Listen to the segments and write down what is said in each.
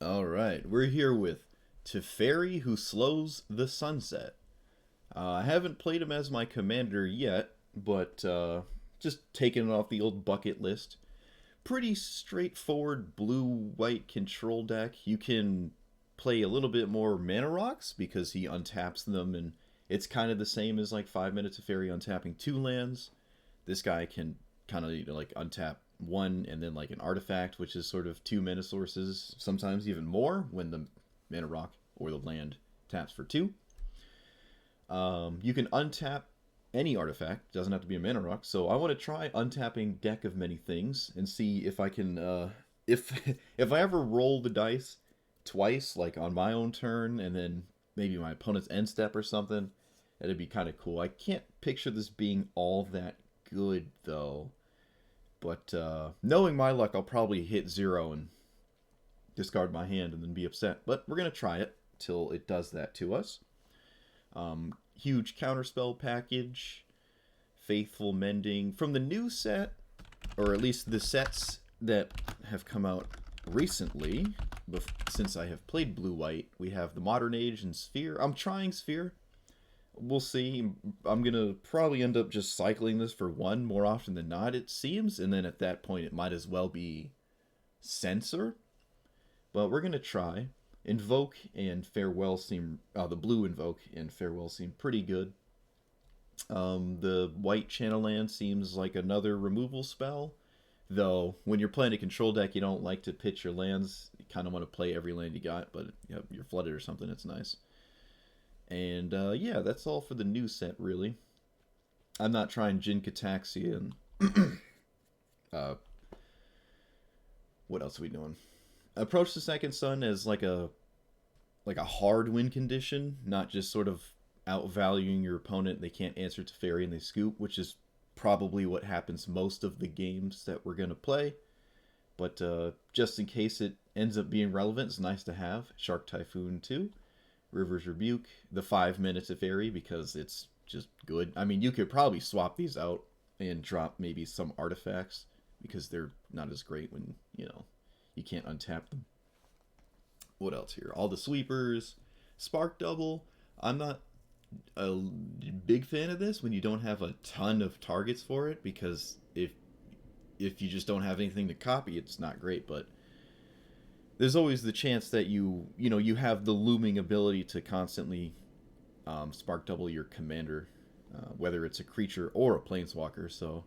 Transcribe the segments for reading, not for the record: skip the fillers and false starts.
Alright, we're here with Teferi who slows the sunset. I haven't played him as my commander yet, but just taking it off the old bucket list. Pretty straightforward blue-white control deck. You can play a little bit more mana rocks because he untaps them, and it's kind of the same as like 5 minutes of Fairy untapping two lands. This guy can kind of like untap one and then like an artifact, which is sort of two mana sources, sometimes even more when the mana rock or the land taps for two. You can untap any artifact, doesn't have to be a mana rock. So I want to try untapping Deck of Many Things and see if I can, if if I ever roll the dice twice, like on my own turn and then maybe my opponent's end step or something. That'd be kind of cool. I can't picture this being all that good though. But knowing my luck, I'll probably hit zero and discard my hand and then be upset. But we're going to try it till it does that to us. Huge counterspell package. Faithful Mending. From the new set, or at least the sets that have come out recently, since I have played Blue-White, we have the Modern Age and Sphere. I'm trying Sphere. We'll see. I'm going to probably end up just cycling this for one more often than not, it seems. And then at that point, it might as well be Censor. But we're going to try. Invoke and Farewell seem... the blue Invoke and Farewell seem pretty good. The white Channel Land seems like another removal spell. Though, when you're playing a control deck, you don't like to pitch your lands. You kind of want to play every land you got, but you're flooded or something, it's nice. And yeah, that's all for the new set, really. I'm not trying Jin Kataxia and uh, what else are we doing? Approach the Second Sun as like a hard win condition, not just sort of outvaluing your opponent. They can't answer to Fairy and they scoop, which is probably what happens most of the games that we're gonna play. But just in case it ends up being relevant, it's nice to have Shark Typhoon 2. River's Rebuke, the 5 minutes of Fairy, because it's just good. I mean, you could probably swap these out and drop maybe some artifacts, because they're not as great when, you can't untap them. What else here? All the sweepers. Spark Double. I'm not a big fan of this when you don't have a ton of targets for it, because if you just don't have anything to copy, it's not great, but there's always the chance that you have the looming ability to constantly spark double your commander, whether it's a creature or a planeswalker. So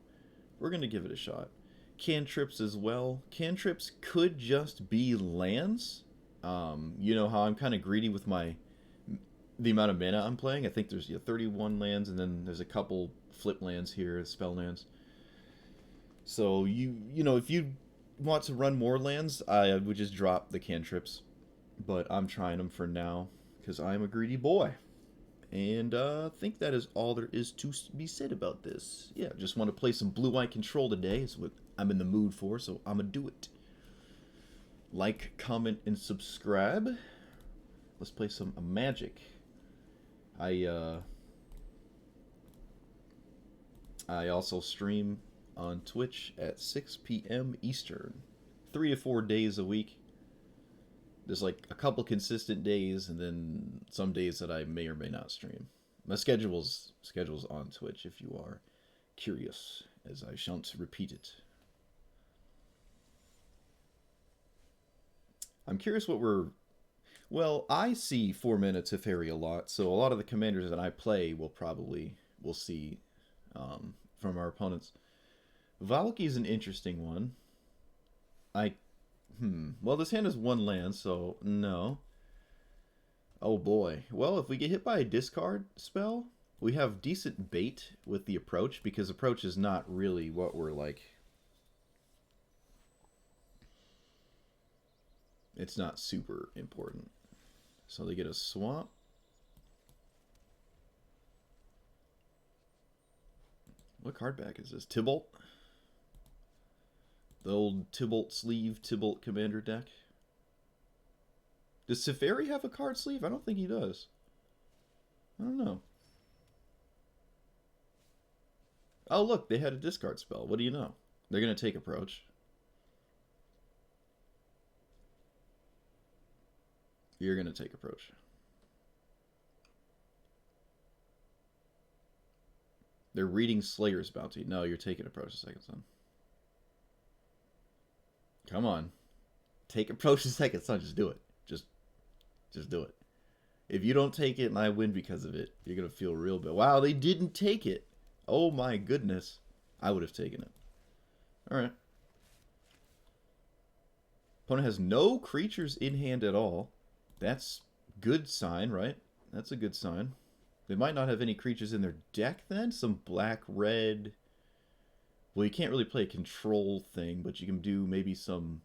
we're gonna give it a shot. Cantrips as well. Cantrips could just be lands. You know how I'm kind of greedy with the amount of mana I'm playing. I think there's 31 lands, and then there's a couple flip lands here, spell lands. So if you want to run more lands, I would just drop the cantrips. But I'm trying them for now, because I'm a greedy boy. And I think that is all there is to be said about this. Yeah, just want to play some blue-white control today. Is what I'm in the mood for, so I'm going to do it. Like, comment, and subscribe. Let's play some Magic. I also stream on Twitch at 6 p.m. Eastern. 3 to 4 days a week. There's like a couple consistent days, and then some days that I may or may not stream. My schedule's on Twitch if you are curious, as I shan't repeat it. I'm curious what we're... Well, I see 4 minutes of Teferi a lot, so a lot of the commanders that I play we'll see from our opponents. Valki's an interesting one. Well, this hand has one land, so no. Oh boy. Well, if we get hit by a discard spell, we have decent bait with the approach, because approach is not really what we're like. It's not super important. So they get a swamp. What card back is this? Tybalt? The old Tybalt sleeve, Tybalt commander deck. Does Teferi have a card sleeve? I don't think he does. I don't know. Oh, look, they had a discard spell. What do you know? They're going to take approach. You're going to take approach. They're reading Slayer's Bounty. No, you're taking approach the second son. Come on. Take approach the second son. Just do it. Just do it. If you don't take it and I win because of it, you're going to feel real bad. Wow, they didn't take it. Oh my goodness. I would have taken it. Alright. Opponent has no creatures in hand at all. That's good sign, right? That's a good sign. They might not have any creatures in their deck then. Some black, red. Well, you can't really play a control thing, but you can do maybe some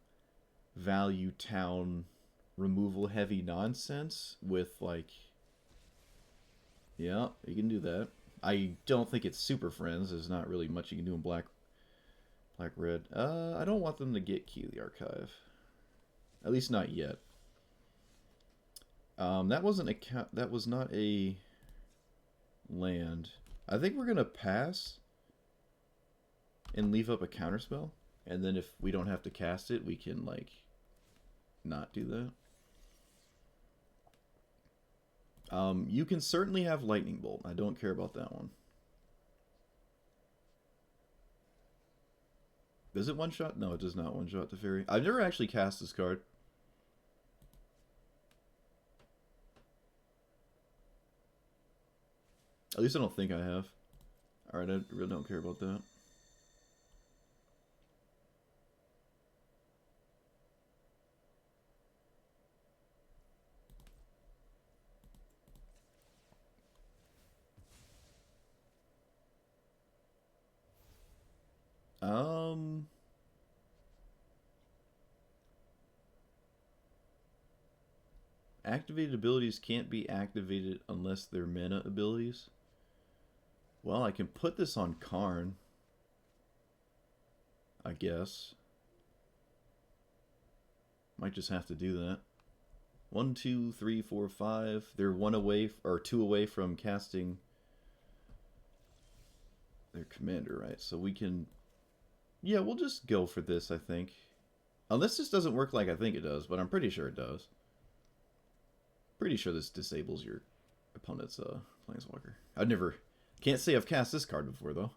value town removal heavy nonsense with like... Yeah, you can do that. I don't think it's Super Friends. There's not really much you can do in black, red. I don't want them to get Key of the Archive. At least not yet. That wasn't a... That was not a... land. I think we're gonna pass and leave up a counterspell, and then if we don't have to cast it, we can like not do that. You can certainly have Lightning Bolt. I don't care about that one. Does it one shot? No, it does not one shot Teferi. I've never actually cast this card. At least I don't think I have. Alright, I really don't care about that. Activated abilities can't be activated unless they're mana abilities. Well, I can put this on Karn, I guess. Might just have to do that. 1, 2, 3, 4, 5. They're 1 away, or 2 away from casting their commander, right? So we can... Yeah, we'll just go for this, I think. Unless this doesn't work like I think it does, but I'm pretty sure it does. Pretty sure this disables your opponent's Planeswalker. I've never... Can't say I've cast this card before, though.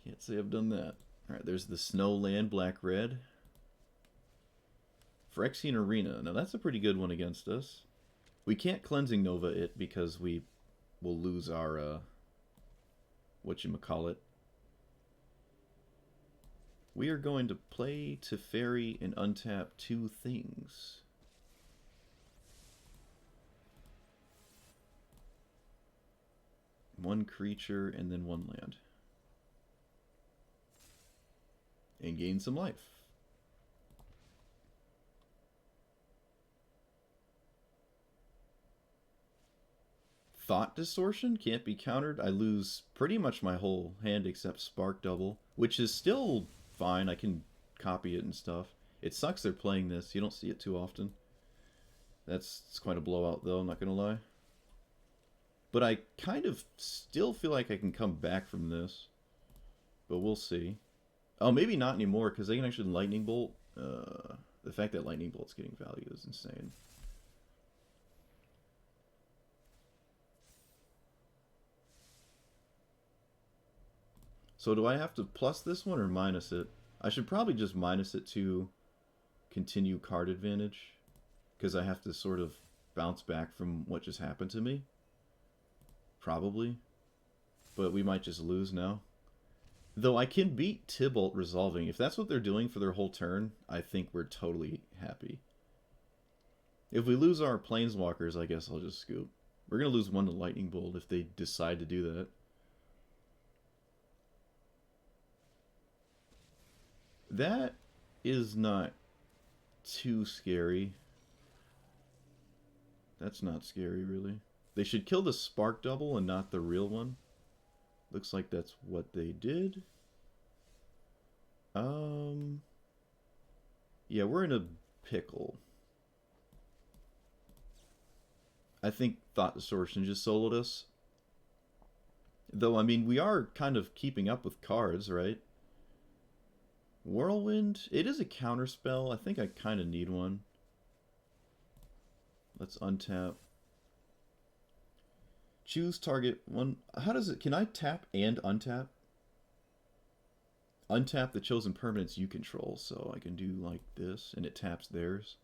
Can't say I've done that. Alright, there's the Snowland, black-red. Phyrexian Arena. Now, that's a pretty good one against us. We can't Cleansing Nova it because we will lose our, whatchamacallit. We are going to play Teferi and untap 2 things. One creature and then 1 land. And gain some life. Thought Distortion can't be countered. I lose pretty much my whole hand except Spark Double, which is still fine. I can copy it and stuff. It sucks they're playing this. You don't see it too often. It's quite a blowout, though, I'm not going to lie. But I kind of still feel like I can come back from this. But we'll see. Oh, maybe not anymore, because they can actually Lightning Bolt. The fact that Lightning Bolt's getting value is insane. So do I have to plus this one or minus it? I should probably just minus it to continue card advantage. Because I have to sort of bounce back from what just happened to me. Probably. But we might just lose now. Though I can beat Tibalt resolving. If that's what they're doing for their whole turn, I think we're totally happy. If we lose our Planeswalkers, I guess I'll just scoop. We're going to lose 1 to Lightning Bolt if they decide to do that. That is not too scary. That's not scary, really. They should kill the Spark Double and not the real one. Looks like that's what they did. Yeah, we're in a pickle. I think Thought Distortion just soloed us. Though, I mean, we are kind of keeping up with cards, right? Whirlwind, it is a counterspell. I think I kind of need one. Let's untap. Choose target one. How does it? Can I tap and untap? Untap the chosen permanents you control, so I can do like this, and it taps theirs.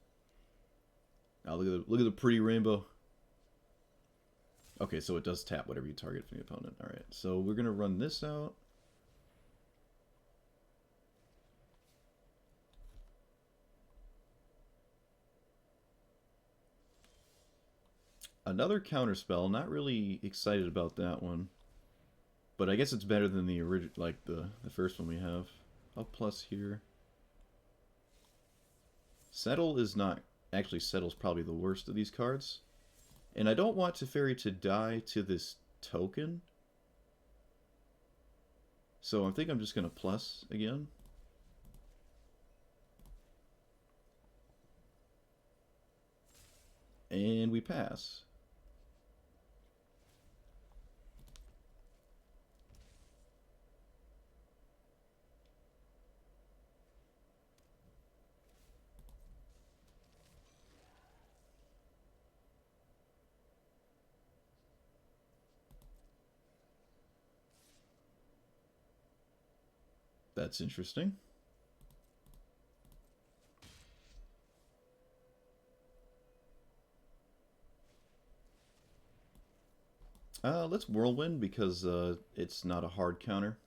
Now look at the pretty rainbow. Okay, so it does tap whatever you target from the opponent. All right, so we're gonna run this out. Another counterspell. Not really excited about that one. But I guess it's better than the original, like the first one we have. I'll plus here. Settle is not... Actually, Settle's probably the worst of these cards. And I don't want Teferi to die to this token. So I think I'm just going to plus again. And we pass. That's interesting. Let's Whirlwind because it's not a hard counter.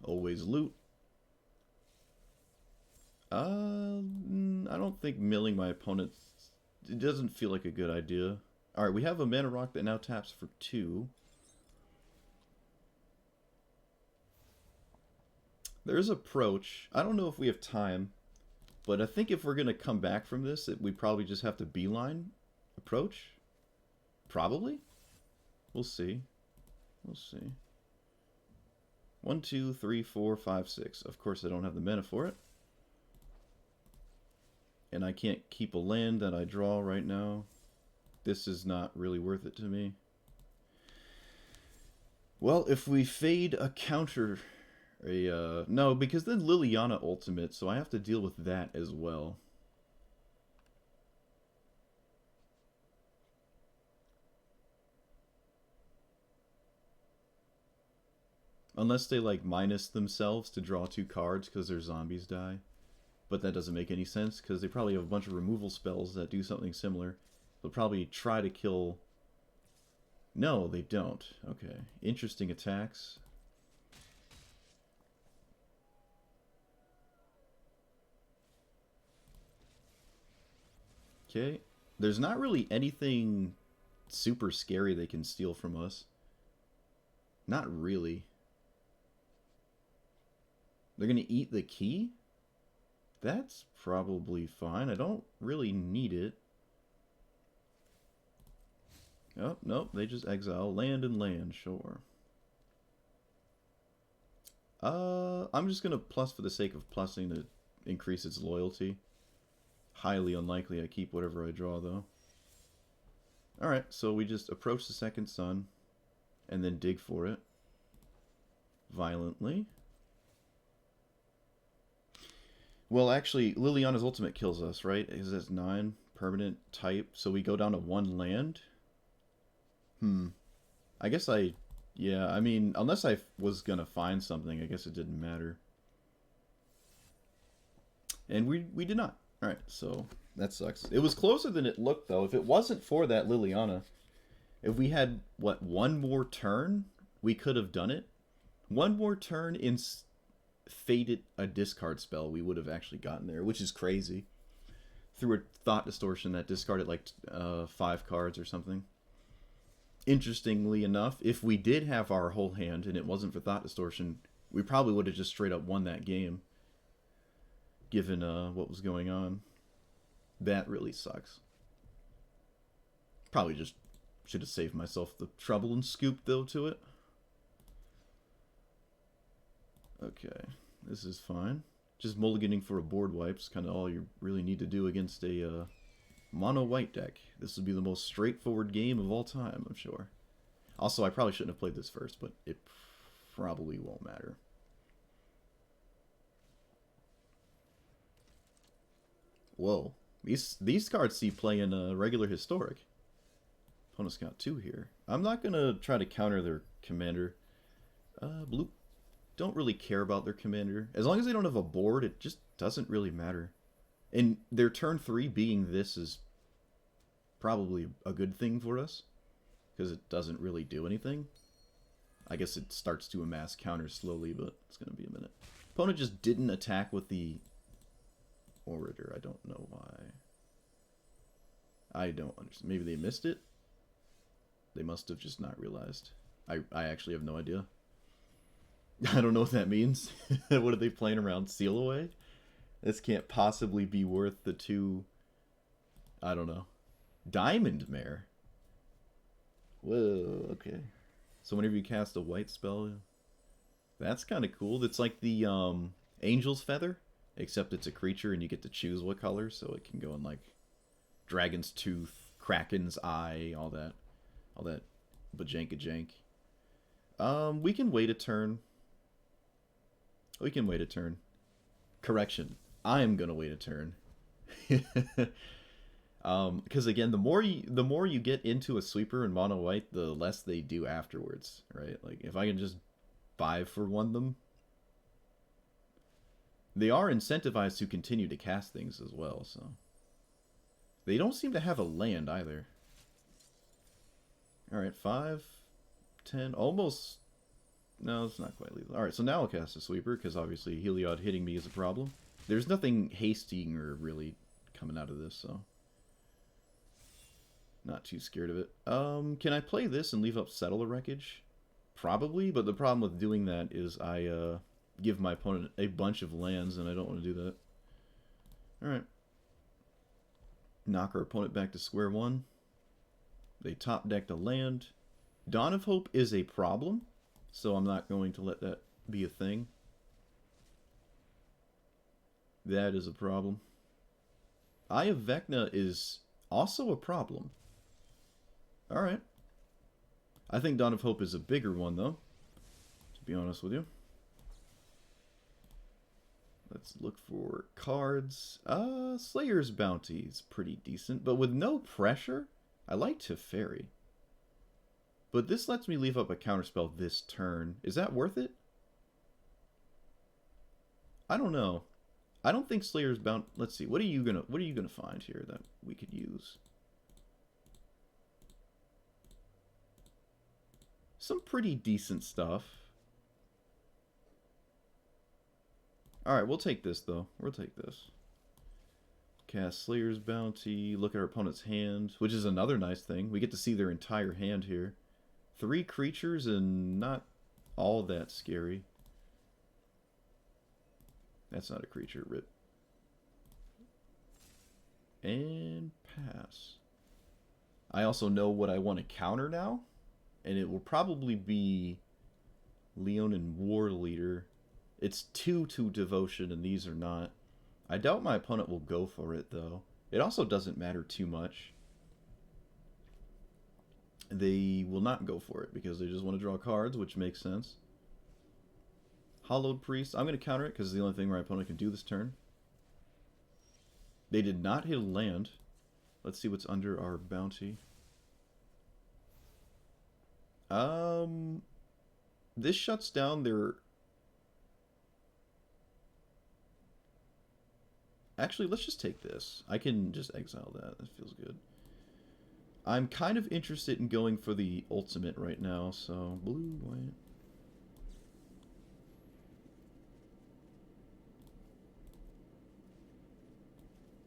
Always loot. I don't think milling my opponent... It doesn't feel like a good idea. Alright, we have a mana rock that now taps for 2. There's Approach. I don't know if we have time, but I think if we're going to come back from this, we probably just have to beeline Approach. Probably? We'll see. We'll see. 1, 2, 3, 4, 5, 6. Of course, I don't have the mana for it. And I can't keep a land that I draw right now. This is not really worth it to me. Well, if we fade a counter... no, because then Liliana ultimate, so I have to deal with that as well. Unless they, like, minus themselves to draw 2 cards because their zombies die. But that doesn't make any sense because they probably have a bunch of removal spells that do something similar. They'll probably try to kill... No, they don't. Okay. Interesting attacks. Okay. There's not really anything super scary they can steal from us. Not really. They're going to eat the key? That's probably fine. I don't really need it. Oh, nope. They just exile land and land. Sure. I'm just going to plus for the sake of plussing to increase its loyalty. Highly unlikely I keep whatever I draw, though. Alright, so we just approach the second sun and then dig for it violently. Well, actually, Liliana's ultimate kills us, right? Is this 9 permanent type? So we go down to 1 land? I guess yeah, I mean, unless I was gonna find something, I guess it didn't matter. And we did not. Alright, so that sucks. It was closer than it looked, though. If it wasn't for that Liliana, if we had, what, 1 more turn, we could have done it. 1 more turn in faded a discard spell, we would have actually gotten there, which is crazy. Through a Thought Distortion that discarded like 5 cards or something. Interestingly enough, if we did have our whole hand and it wasn't for Thought Distortion, we probably would have just straight up won that game. Given what was going on. That really sucks. Probably just should have saved myself the trouble and scooped, though, to it. Okay, this is fine. Just mulliganing for a board wipe's kind of all you really need to do against a mono-white deck. This would be the most straightforward game of all time, I'm sure. Also, I probably shouldn't have played this first, but it probably won't matter. Whoa. These cards see play in a regular historic. Opponent's got 2 here. I'm not going to try to counter their commander. Blue don't really care about their commander. As long as they don't have a board, it just doesn't really matter. And their turn 3 being this is probably a good thing for us, because it doesn't really do anything. I guess it starts to amass counters slowly, but it's going to be a minute. Opponent just didn't attack with the Orator. I don't know why. I don't understand. Maybe they missed it? They must have just not realized. I actually have no idea. I don't know what that means. What are they playing around? Seal away? This can't possibly be worth the 2... I don't know. Diamond Mare? Whoa, okay. So whenever you cast a white spell... That's kind of cool. It's like the Angel's Feather, except it's a creature and you get to choose what color, so it can go in like Dragon's Tooth, Kraken's Eye, all that bajanka jank. We can wait a turn. We can wait a turn. Correction. I am gonna wait a turn. Because again, the more you get into a sweeper in mono white, the less they do afterwards, right? Like if I can just 5-for-1 them, they are incentivized to continue to cast things as well. So they don't seem to have a land either. All right, 5, 10, almost. No, it's not quite lethal. All right, so now I'll cast a sweeper because obviously Heliod hitting me is a problem. There's nothing hasting or really coming out of this, so not too scared of it. Can I play this and leave up Settle the Wreckage? Probably, but the problem with doing that is I give my opponent a bunch of lands, and I don't want to do that. All right, knock our opponent back to square one. They top decked a land. Dawn of Hope is a problem, so I'm not going to let that be a thing. That is a problem. Eye of Vecna is also a problem. Alright. I think Dawn of Hope is a bigger one, though, to be honest with you. Let's look for cards. Slayer's Bounty is pretty decent, but with no pressure, I like Teferi. But this lets me leave up a counterspell this turn. Is that worth it? I don't know. I don't think Slayer's Bounty... Let's see. What are you gonna find here that we could use? Some pretty decent stuff. Alright, we'll take this, though. We'll take this. Cast Slayer's Bounty. Look at our opponent's hand, which is another nice thing. We get to see their entire hand here. 3 creatures and not all that scary. That's not a creature. Rip. And pass. I also know what I want to counter now, and it will probably be Leonin War Leader. It's 2 Devotion, and these are not. I doubt my opponent will go for it, though. It also doesn't matter too much. They will not go for it because they just want to draw cards, which makes sense. Hallowed Priest. I'm going to counter it because it's the only thing my opponent can do this turn. They did not hit a land. Let's see what's under our bounty. This shuts down their... Actually, let's just take this. I can just exile that. That feels good. I'm kind of interested in going for the ultimate right now, so blue, white.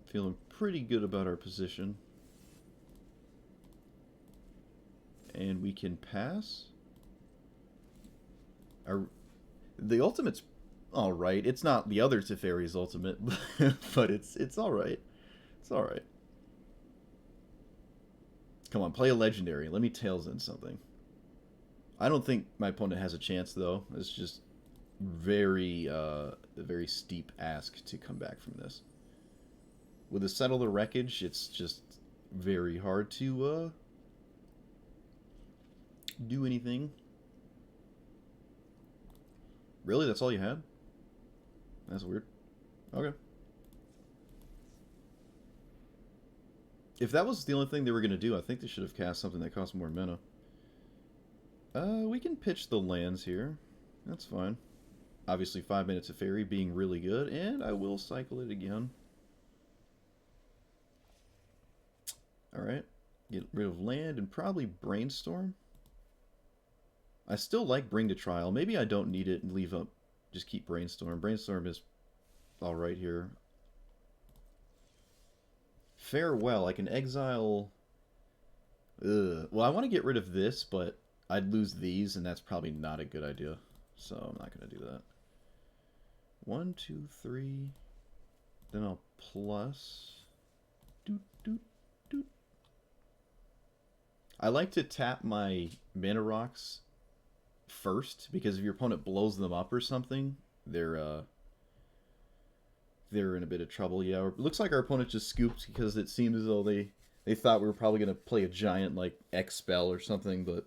Feeling pretty good about our position. And we can pass. The ultimate's alright. It's not the other Teferi's ultimate, but it's alright. It's alright. Come on, play a legendary. Let me Tails in something. I don't think my opponent has a chance, though. It's just very steep ask to come back from this. With a Settle the Wreckage, it's just very hard to do anything. Really? That's all you had? That's weird. Okay. If that was the only thing they were going to do, I think they should have cast something that cost more mana. We can pitch the lands here. That's fine. Obviously, 5 minutes of Teferi being really good, and I will cycle it again. Alright. Get rid of land and probably Brainstorm. I still like Bring to Trial. Maybe I don't need it and leave up. Just keep Brainstorm. Brainstorm is alright here. Farewell. I can exile... Ugh. Well, I want to get rid of this, but I'd lose these, and that's probably not a good idea. So I'm not going to do that. 1, 2, 3. Then I'll plus... Doot, doot, doot. I like to tap my mana rocks first, because if your opponent blows them up or something, they're in a bit of trouble. Yeah, it looks like our opponent just scooped because it seemed as though they thought we were probably going to play a giant like X-Spell or something, but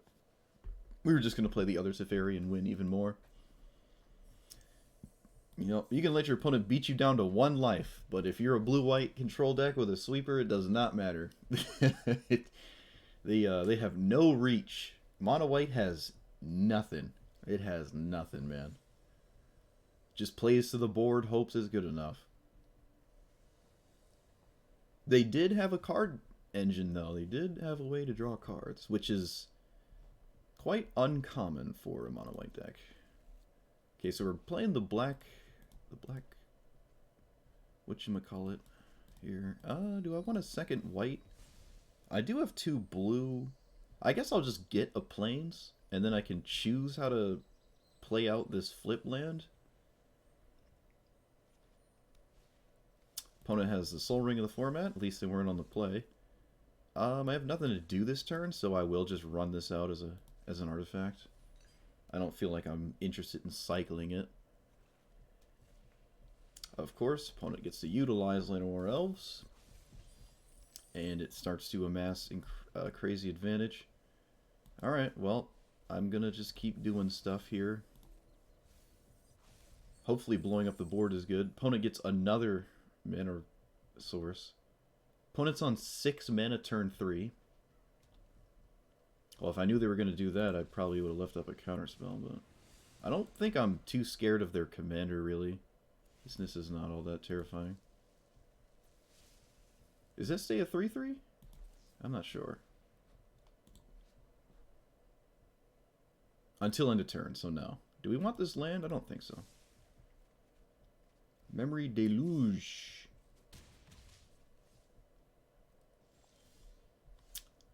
we were just going to play the other Teferi and win even more. You know, you can let your opponent beat you down to 1 life, but if you're a blue-white control deck with a sweeper, it does not matter. They have no reach. Mono white has nothing. It has nothing, man. Just plays to the board, hopes is good enough. They did have a card engine, though. They did have a way to draw cards, which is quite uncommon for a mono white deck. Okay, so we're playing the black whatchamacallit here. Do I want a second white? I do have 2 blue. I guess I'll just get a plains, and then I can choose how to play out this flip land. Opponent has the Soul Ring of the format. At least they weren't on the play. I have nothing to do this turn, so I will just run this out as an artifact. I don't feel like I'm interested in cycling it. Of course, opponent gets to utilize Land of War Elves, and it starts to amass crazy advantage. Alright, well, I'm gonna just keep doing stuff here. Hopefully blowing up the board is good. Opponent gets another mana source. Opponent's on 6 mana turn 3. Well, if I knew they were going to do that, I probably would have left up a counterspell, but I don't think I'm too scared of their commander, really. This is not all that terrifying. Is this stay a 3/3? I'm not sure. Until end of turn, so no. Do we want this land? I don't think so. Memory Deluge.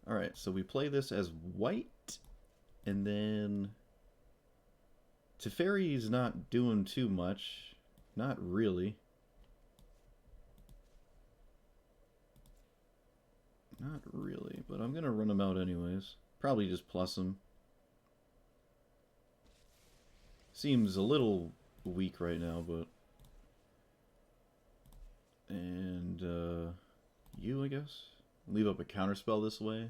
Alright, so we play this as white, and then Teferi's not doing too much. Not really. Not really, but I'm going to run them out anyways. Probably just plus them. Seems a little weak right now, but... And, you, I guess? Leave up a counterspell this way.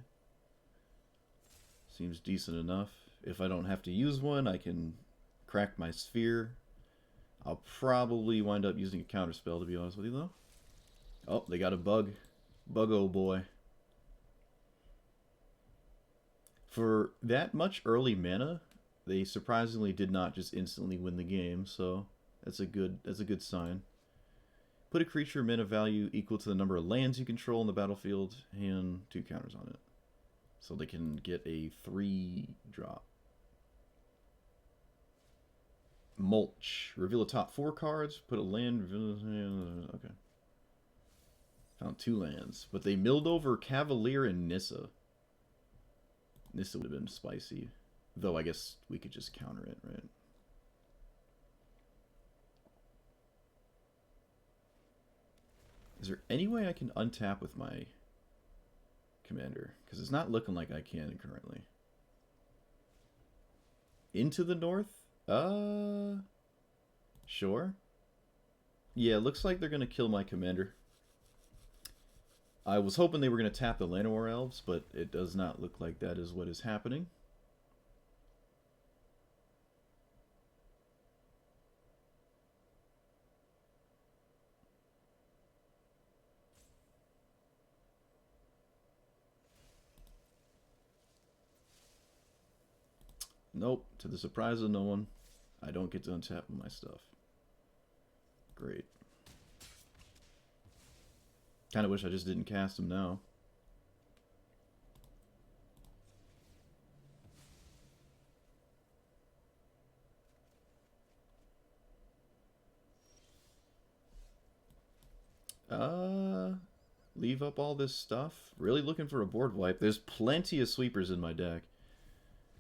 Seems decent enough. If I don't have to use one, I can crack my sphere. I'll probably wind up using a counterspell, to be honest with you, though. Oh, they got a bug. Bug-o boy. For that much early mana, they surprisingly did not just instantly win the game, so that's a good sign. Put a creature mana value equal to the number of lands you control in the battlefield, and 2 counters on it. So they can get a 3-drop. Mulch. Reveal the top 4 cards, put a land... Okay. Found 2 lands. But they milled over Cavalier and Nissa. Nissa would have been spicy. Though I guess we could just counter it, right? Is there any way I can untap with my commander? Because it's not looking like I can currently. Into the north? Sure. Yeah, looks like they're going to kill my commander. I was hoping they were going to tap the Land of War Elves, but it does not look like that is what is happening. Nope. To the surprise of no one, I don't get to untap my stuff. Great. Kind of wish I just didn't cast him now. Leave up all this stuff. Really looking for a board wipe. There's plenty of sweepers in my deck.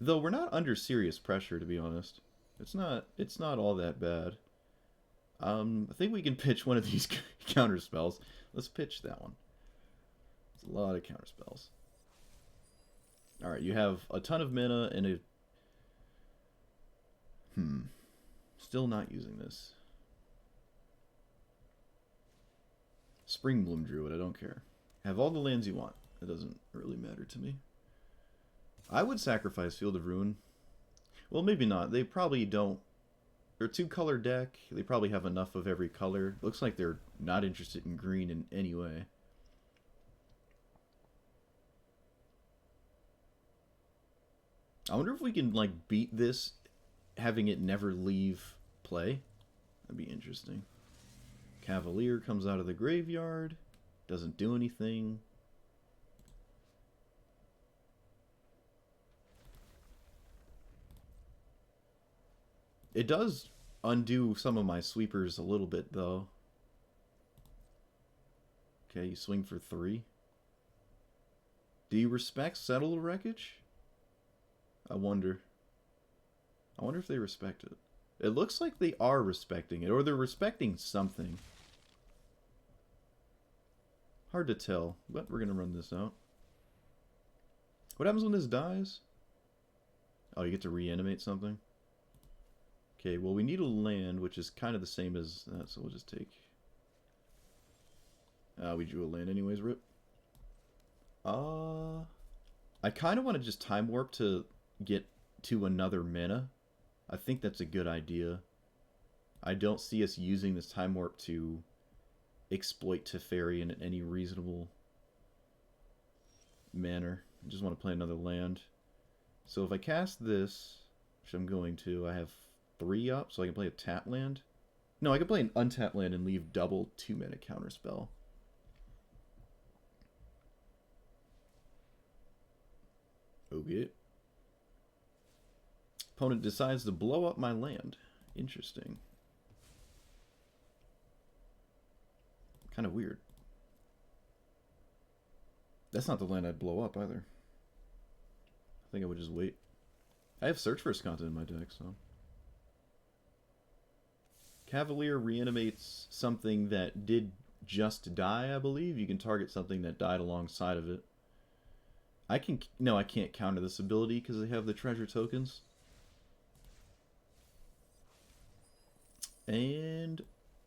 Though we're not under serious pressure, to be honest. It's not all that bad. I think we can pitch one of these counter spells. Let's pitch that one. It's a lot of counter spells. Alright, you have a ton of mana and a... Still not using this. Springbloom Druid, I don't care. Have all the lands you want. It doesn't really matter to me. I would sacrifice Field of Ruin. Well, maybe not. They probably don't. They're a two-color deck. They probably have enough of every color. Looks like they're not interested in green in any way. I wonder if we can, like, beat this having it never leave play. That'd be interesting. Cavalier comes out of the graveyard. Doesn't do anything. It does undo some of my sweepers a little bit, though. Okay, you swing for 3. Do you respect Settle Wreckage? I wonder. I wonder if they respect it. It looks like they are respecting it, or they're respecting something. Hard to tell, but we're going to run this out. What happens when this dies? Oh, you get to reanimate something? Okay, well, we need a land, which is kind of the same as that, so we'll just take... we drew a land anyways, rip. I kind of want to just Time Warp to get to another mana. I think that's a good idea. I don't see us using this Time Warp to exploit Teferi in any reasonable manner. I just want to play another land. So if I cast this, which I'm going to, I have 3 up, so I can play a tap land. No, I can play an untapped land and leave double 2-mana counterspell. Okay. Opponent decides to blow up my land. Interesting. Kind of weird. That's not the land I'd blow up either. I think I would just wait. I have Search for Escanta in my deck, so... Cavalier reanimates something that did just die, I believe. You can target something that died alongside of it. I can... No, I can't counter this ability because they have the treasure tokens. And...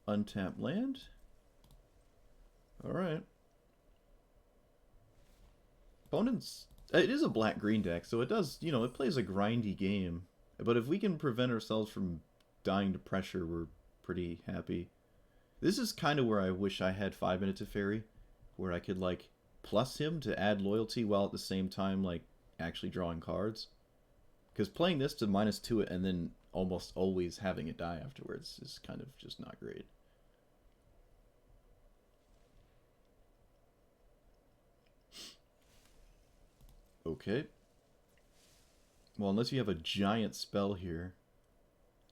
untap land. Alright. Opponents... It is a black-green deck, so it does, you know, it plays a grindy game. But if we can prevent ourselves from dying to pressure, we're pretty happy. This is kind of where I wish I had 5-minute Teferi, where I could, like, plus him to add loyalty while at the same time, like, actually drawing cards. Because playing this to -2 it and then almost always having it die afterwards is kind of just not great. Okay. Well, unless you have a giant spell here.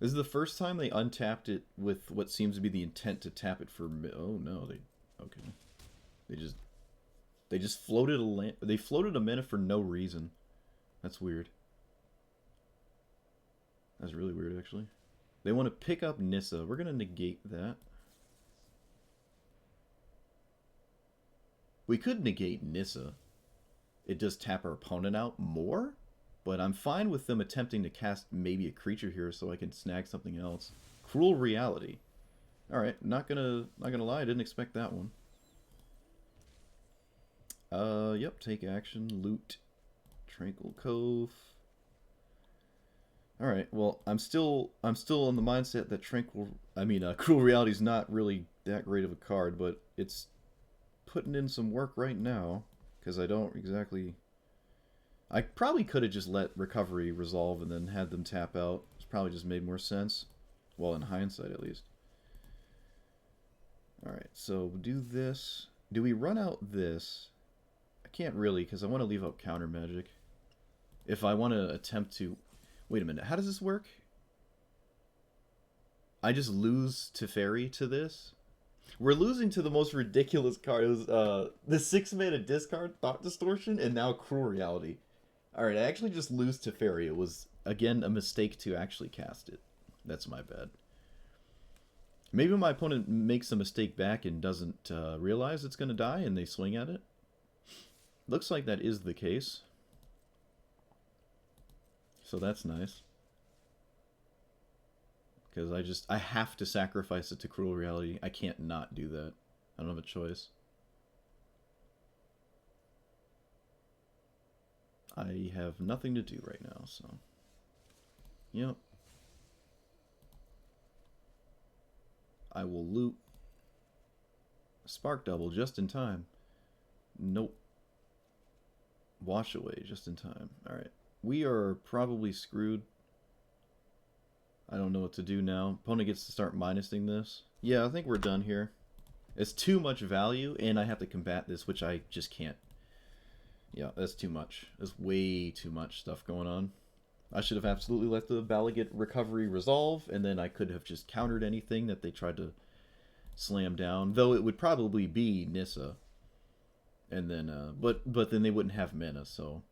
This is the first time they untapped it with what seems to be the intent to tap it for... Oh, no. Okay. They just floated a land... They floated a mana for no reason. That's weird. That's really weird, actually. They want to pick up Nissa. We're going to negate that. We could negate Nissa. It does tap our opponent out more, but I'm fine with them attempting to cast maybe a creature here so I can snag something else. Cruel Reality. Alright, not gonna lie, I didn't expect that one. Yep, take action, loot, Tranquil Cove. Alright, well, I'm still in the mindset that Cruel Reality is not really that great of a card, but it's putting in some work right now, because I don't exactly I probably could have just let recovery resolve and then had them tap out. It's probably just made more sense. Well, in hindsight, at least. Alright, so do this. Do we run out this? I can't really, because I want to leave out counter magic. If I want to attempt to... Wait a minute, how does this work? I just lose Teferi to this? We're losing to the most ridiculous cards. The 6-mana discard, Thought Distortion, and now Cruel Reality. Alright, I actually just lose Teferi. It was, again, a mistake to actually cast it. That's my bad. Maybe my opponent makes a mistake back and doesn't realize it's going to die and they swing at it. Looks like that is the case. So that's nice. Because I have to sacrifice it to Cruel Reality. I can't not do that. I don't have a choice. I have nothing to do right now, so... Yep. I will loot. Spark Double just in time. Nope. Wash Away just in time. Alright. We are probably screwed. I don't know what to do now. Opponent gets to start minusing this. Yeah, I think we're done here. It's too much value, and I have to combat this, which I just can't. Yeah, that's too much. There's way too much stuff going on. I should have absolutely let the Balagate recovery resolve, and then I could have just countered anything that they tried to slam down. Though it would probably be Nissa. And then, but then they wouldn't have mana, so...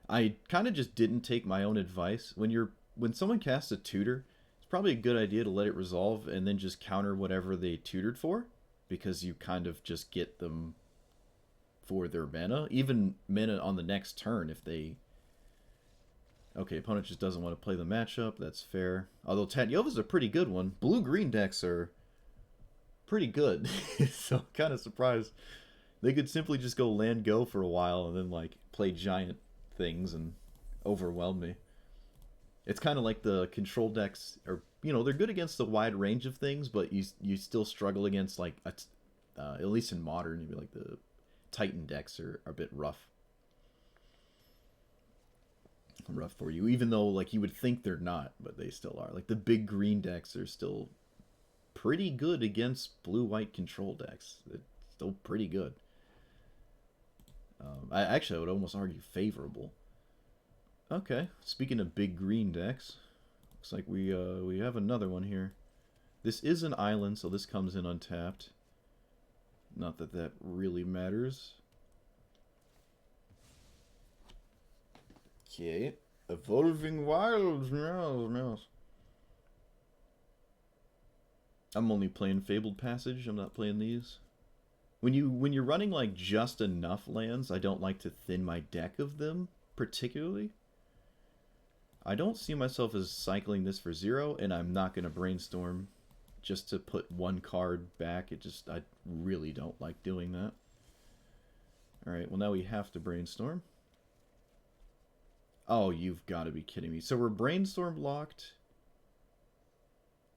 I kind of just didn't take my own advice. When someone casts a tutor, it's probably a good idea to let it resolve and then just counter whatever they tutored for, because you kind of just get them for their mana, even mana on the next turn if they... Okay, opponent just doesn't want to play the matchup, that's fair. Although Tatyova's a pretty good one. Blue-green decks are pretty good, so I'm kind of surprised. They could simply just go land go for a while and then like play giant things and overwhelm me. It's kind of like the control decks are, you know, they're good against a wide range of things, but you still struggle against like at least in modern, maybe like the Titan decks are a bit rough for you, even though like you would think they're not, but they still are. Like the big green decks are still pretty good against blue-white control decks. It's still pretty good. I would almost argue favorable. Okay, speaking of big green decks, looks like we have another one here. This is an island, so this comes in untapped. Not that that really matters. Okay, Evolving Wilds, mouse. I'm only playing Fabled Passage. I'm not playing these. When you're running like just enough lands, I don't like to thin my deck of them particularly. I don't see myself as cycling this for 0, and I'm not gonna brainstorm just to put one card back. I really don't like doing that. All right, well now we have to brainstorm. Oh, you've got to be kidding me. So we're brainstorm locked.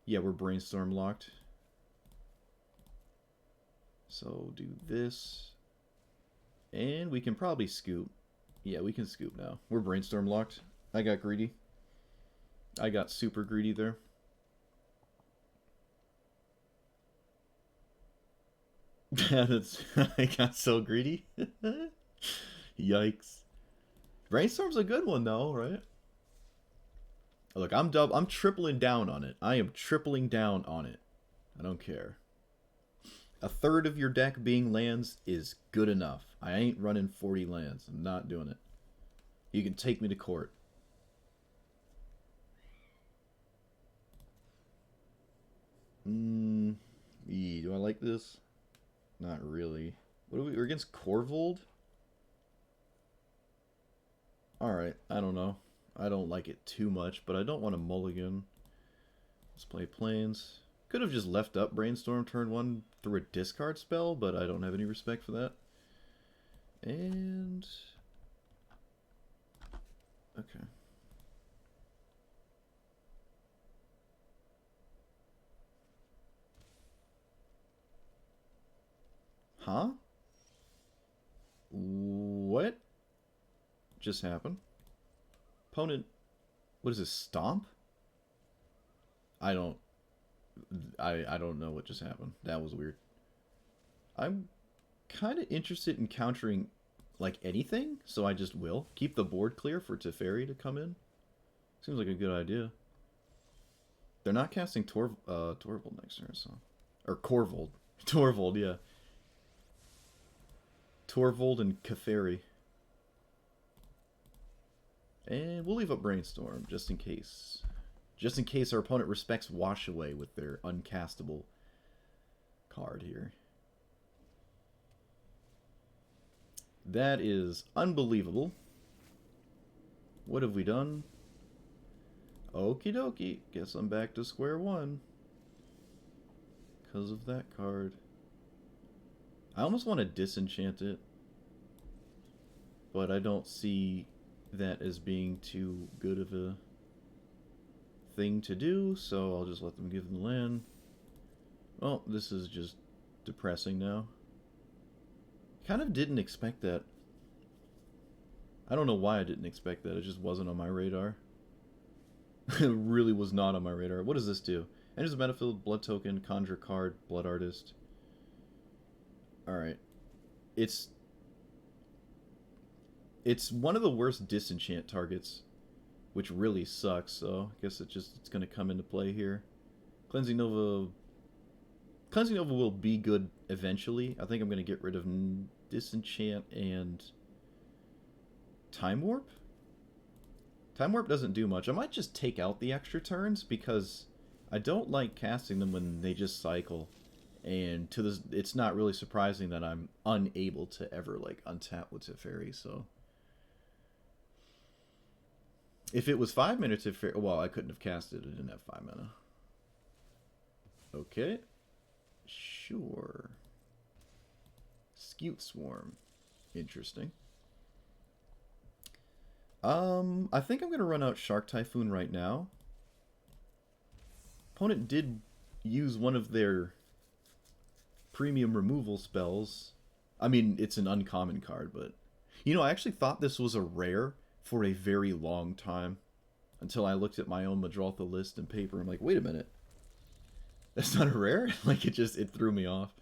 Yeah, we're brainstorm locked. So do this. And we can probably scoop. Yeah, we can scoop now. We're brainstorm locked. I got greedy. I got super greedy there. I got so greedy. Yikes. Brainstorm's a good one though, right? Look, I'm tripling down on it. I am tripling down on it. I don't care. A third of your deck being lands is good enough. I ain't running 40 lands. I'm not doing it. You can take me to court. Do I like this? Not really. What are we? We're against Corvold? Alright, I don't know. I don't like it too much, but I don't want to mulligan. Let's play Plains. Could have just left up Brainstorm turn 1 through a discard spell, but I don't have any respect for that. And... okay. Huh? What just happened? Opponent, what is this, Stomp? I don't know what just happened. That was weird. I'm kind of interested in countering like anything, so I just will. Keep the board clear for Teferi to come in. Seems like a good idea. They're not casting Torvald next turn, so... Or Corvold. Torvald, yeah. Torvald and Teferi. And we'll leave up Brainstorm, just in case. Just in case our opponent respects Wash Away with their uncastable card here. That is unbelievable. What have we done? Okie dokie. Guess I'm back to square one. Because of that card. I almost want to disenchant it. But I don't see that as being too good of a thing to do, so I'll just let them give them the land. Well, this is just depressing now. Kind of didn't expect that. I don't know why I didn't expect that. It just wasn't on my radar. It really was not on my radar. What does this do? Enters the battlefield, blood token, conjure card, blood artist. Alright. It's one of the worst disenchant targets, which really sucks, so I guess it's going to come into play here. Cleansing Nova will be good eventually. I think I'm going to get rid of Disenchant and Time Warp. Time Warp doesn't do much. I might just take out the extra turns because I don't like casting them when they just cycle. And to this, it's not really surprising that I'm unable to ever like untap with Teferi, so... If it was 5 minutes, well, I couldn't have cast it. I didn't have 5 mana. Okay. Sure. Scute Swarm. Interesting. I think I'm going to run out Shark Typhoon right now. Opponent did use one of their premium removal spells. I mean, it's an uncommon card, but... You know, I actually thought this was a rare for a very long time until I looked at my own Madroltha list and paper. I'm like, wait a minute, that's not a rare? Like, it threw me off.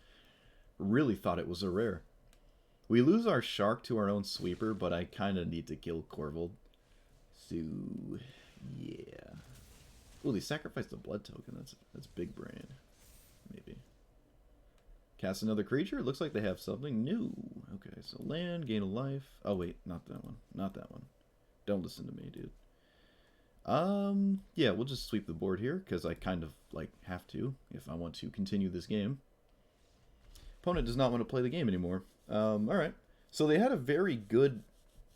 Really thought it was a rare. We lose our shark to our own sweeper, but I kind of need to kill Corvold. So, yeah. Oh, they sacrificed the blood token. That's big brain. Maybe. Cast another creature? It looks like they have something new. Okay, so land, gain a life. Oh, wait, not that one. Not that one. Don't listen to me, dude. Yeah, we'll just sweep the board here, because I kind of, like, have to, if I want to continue this game. Opponent does not want to play the game anymore. Alright. So they had a very good,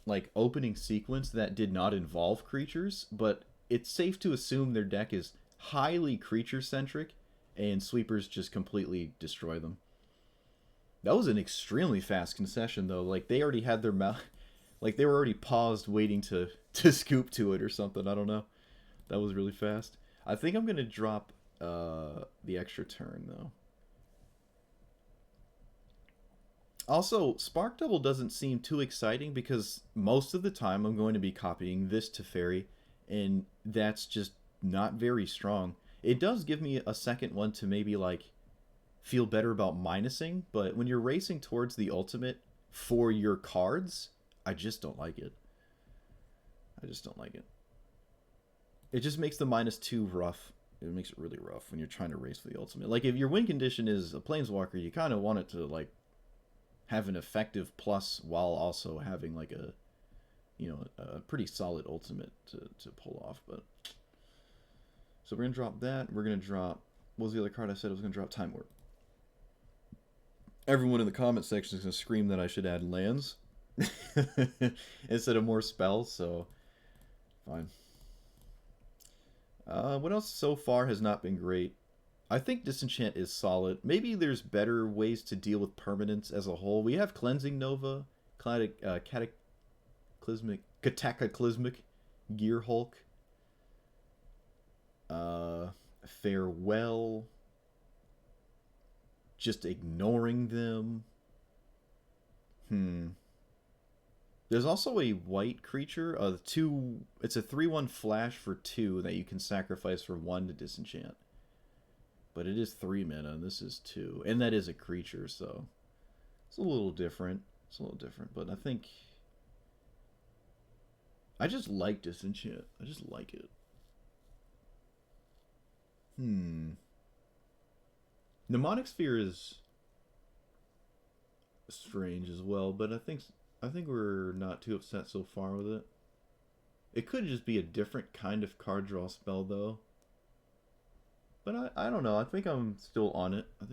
like, opening sequence that did not involve creatures, but it's safe to assume their deck is highly creature-centric, and sweepers just completely destroy them. That was an extremely fast concession, though. Like, they already had their mouth... Like, they were already paused waiting to scoop to it or something. I don't know. That was really fast. I think I'm going to drop the extra turn, though. Also, Spark Double doesn't seem too exciting because most of the time I'm going to be copying this Teferi, and that's just not very strong. It does give me a second one to maybe, like, feel better about minusing, but when you're racing towards the ultimate for your cards... I just don't like it. I just don't like it. It just makes the -2 rough. It makes it really rough when you're trying to race for the ultimate. Like, if your win condition is a Planeswalker, you kind of want it to, like, have an effective plus while also having, like, a, you know, a pretty solid ultimate to pull off. But so we're going to drop that. We're going to drop... What was the other card I said I was going to drop? Time Warp. Everyone in the comment section is going to scream that I should add lands. Instead of more spells, so fine. What else so far has not been great? I think Disenchant is solid. Maybe there's better ways to deal with permanence as a whole. We have Cleansing Nova, Cataclysmic Gear Hulk, Farewell, just ignoring them. There's also a white creature. It's a 3/1 flash for 2 that you can sacrifice for 1 to disenchant. But it is 3 mana, and this is 2. And that is a creature, so it's a little different. It's a little different, but I think I just like disenchant. I just like it. Mnemonic Sphere is strange as well, but I think we're not too upset so far with it. It could just be a different kind of card draw spell, though. But I don't know. I think I'm still on it. I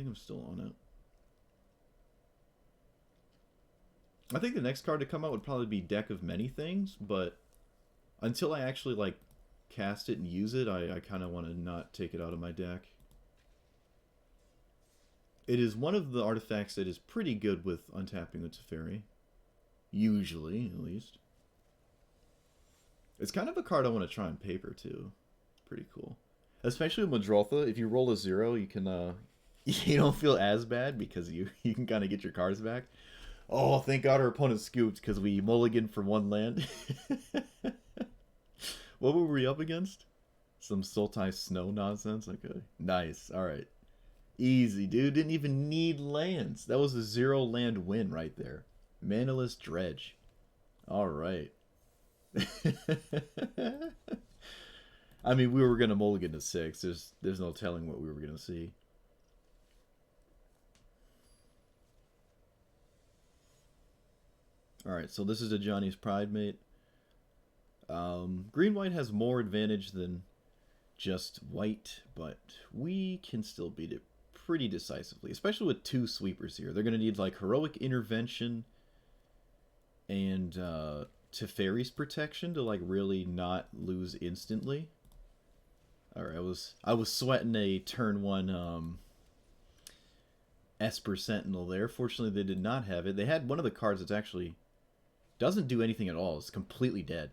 think the next card to come out would probably be Deck of Many Things, but until I actually, like, cast it and use it, I kind of want to not take it out of my deck. It is one of the artifacts that is pretty good with untapping the Teferi. Usually, at least. It's kind of a card I want to try on paper, too. Pretty cool. Especially with Madrotha, if you roll a 0, you can, you don't feel as bad because you can kind of get your cards back. Oh, thank God our opponent scooped because we mulliganed for 1 land. What were we up against? Some Sultai Snow nonsense? Okay. Nice. Alright. Easy, dude. Didn't even need lands. That was a 0 land win right there. Manaless Dredge. Alright. I mean, we were going to mulligan to 6. There's no telling what we were going to see. Alright, so this is a Johnny's Pride mate. Green-white has more advantage than just white, but we can still beat it pretty decisively, especially with 2 sweepers here. They're going to need, like, Heroic Intervention and Teferi's Protection to, like, really not lose instantly. Alright, I was sweating a turn 1 Esper Sentinel there. Fortunately, they did not have it. They had one of the cards that's actually doesn't do anything at all. It's completely dead.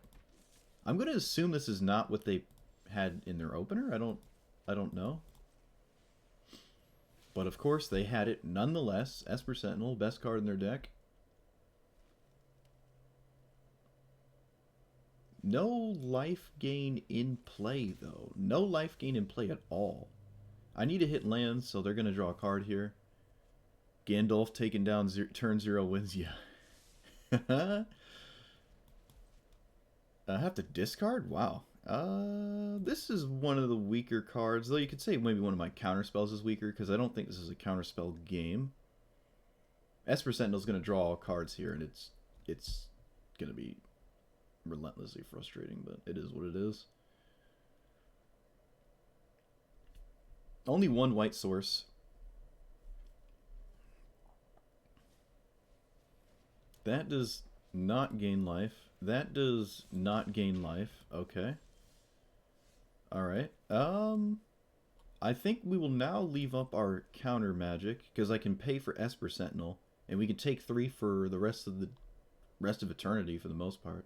I'm going to assume this is not what they had in their opener. I don't know. But of course, they had it nonetheless. Esper Sentinel, best card in their deck. No life gain in play, though. No life gain in play at all. I need to hit lands, so they're going to draw a card here. Gandalf taking down turn 0 wins. Yeah. I have to discard? Wow. This is one of the weaker cards, though you could say maybe one of my counterspells is weaker, because I don't think this is a counterspell game. Esper Sentinel's going to draw all cards here, and it's going to be relentlessly frustrating, but it is what it is. Only 1 white source. That does not gain life. That does not gain life. Okay. Alright. I think we will now leave up our counter magic, because I can pay for Esper Sentinel, and we can take 3 for the rest of eternity for the most part.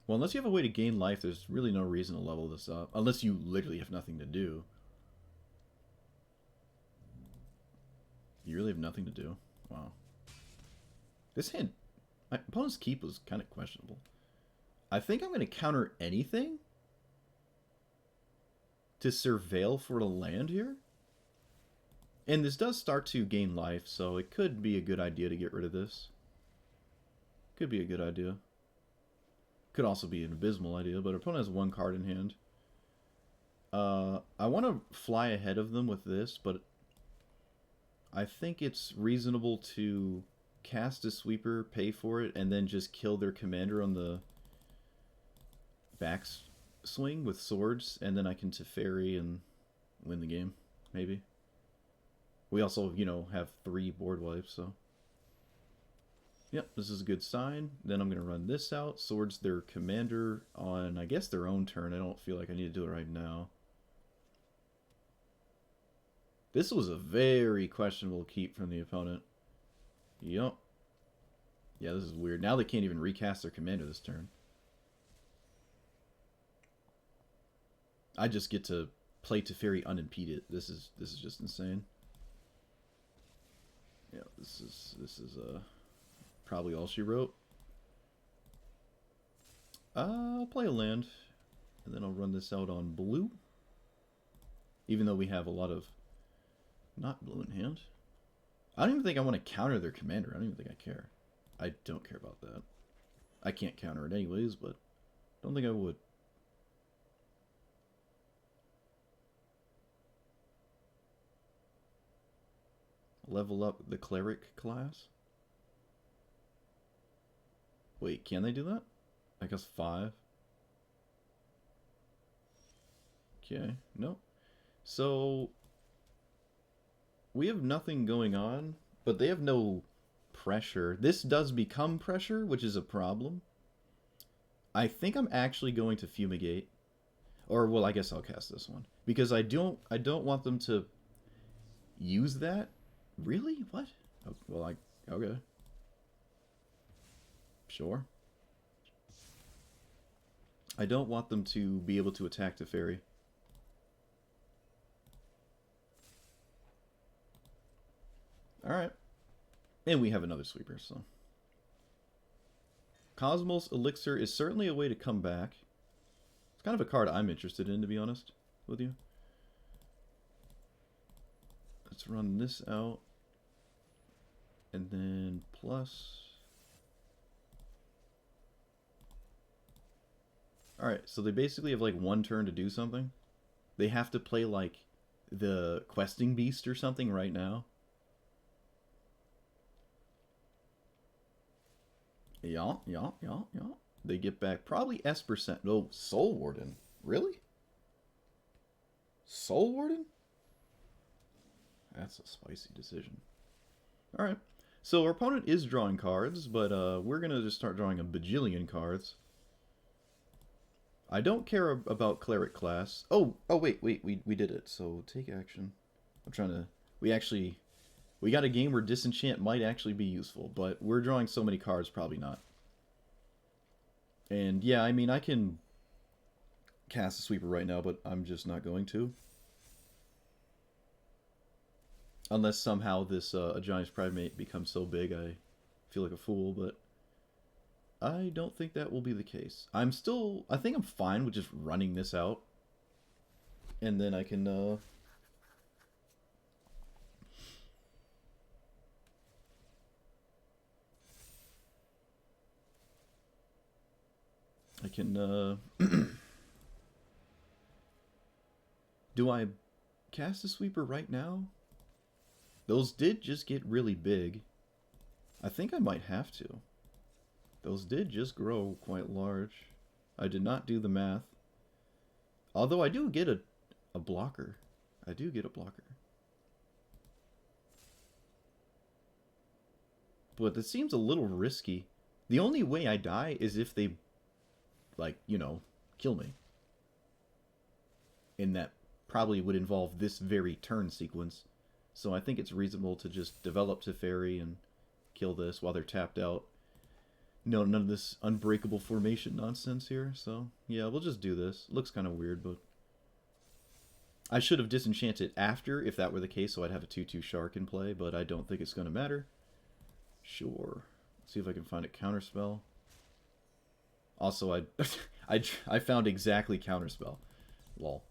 Well, unless you have a way to gain life, there's really no reason to level this up. Unless you literally have nothing to do. You really have nothing to do? Wow. This hand, my opponent's keep was kind of questionable. I think I'm going to counter anything to surveil for a land here. And this does start to gain life, so it could be a good idea to get rid of this. Could be a good idea. Could also be an abysmal idea, but our opponent has 1 card in hand. I want to fly ahead of them with this, but I think it's reasonable to cast a sweeper, pay for it, and then just kill their commander on the back swing with swords, and then I can Teferi and win the game, maybe. We also, you know, have 3 board wipes, so... Yep, this is a good sign. Then I'm going to run this out. Swords their commander on, I guess, their own turn. I don't feel like I need to do it right now. This was a very questionable keep from the opponent. Yup. Yeah, this is weird. Now they can't even recast their commander this turn. I just get to play Teferi unimpeded. This is just insane. Yeah, this is probably all she wrote. I'll play a land, and then I'll run this out on blue. Even though we have a lot of not blue in hand. I don't even think I want to counter their commander. I don't even think I care. I don't care about that. I can't counter it anyways, but I don't think I would. Level up the cleric class. Wait, can they do that? I guess 5. Okay, no. So we have nothing going on, but they have no pressure. This does become pressure, which is a problem. I think I'm actually going to fumigate. Or well, I guess I'll cast this one. Because I don't want them to use that. Really? What? Oh, well, okay. Sure. I don't want them to be able to attack Teferi. Alright. And we have another sweeper, so. Cosmos Elixir is certainly a way to come back. It's kind of a card I'm interested in, to be honest with you. Let's run this out. And then plus... Alright, so they basically have like one turn to do something. They have to play like the questing beast or something right now. Yeah. They get back probably S%. No, Soul Warden. Really? Soul Warden? That's a spicy decision. Alright. So our opponent is drawing cards, but we're going to just start drawing a bajillion cards. I don't care about cleric class. Oh wait, we did it. So take action. I'm trying to... We got a game where Disenchant might actually be useful, but we're drawing so many cards, probably not. And yeah, I mean, I can cast a sweeper right now, but I'm just not going to. Unless somehow this Ajani's Primate becomes so big I feel like a fool, but I don't think that will be the case. I think I'm fine with just running this out. And then I can... Do I cast a sweeper right now? Those did just get really big. I think I might have to. Those did just grow quite large. I did not do the math. Although I do get a blocker. I do get a blocker. But it seems a little risky. The only way I die is if they... like, you know, kill me. And that probably would involve this very turn sequence. So I think it's reasonable to just develop Teferi and kill this while they're tapped out. No, none of this unbreakable formation nonsense here. So, yeah, we'll just do this. It looks kind of weird, but... I should have disenchanted after, if that were the case, so I'd have a 2/2 Shark in play, but I don't think it's going to matter. Sure. Let's see if I can find a counterspell. Also, I found exactly counterspell. Lol.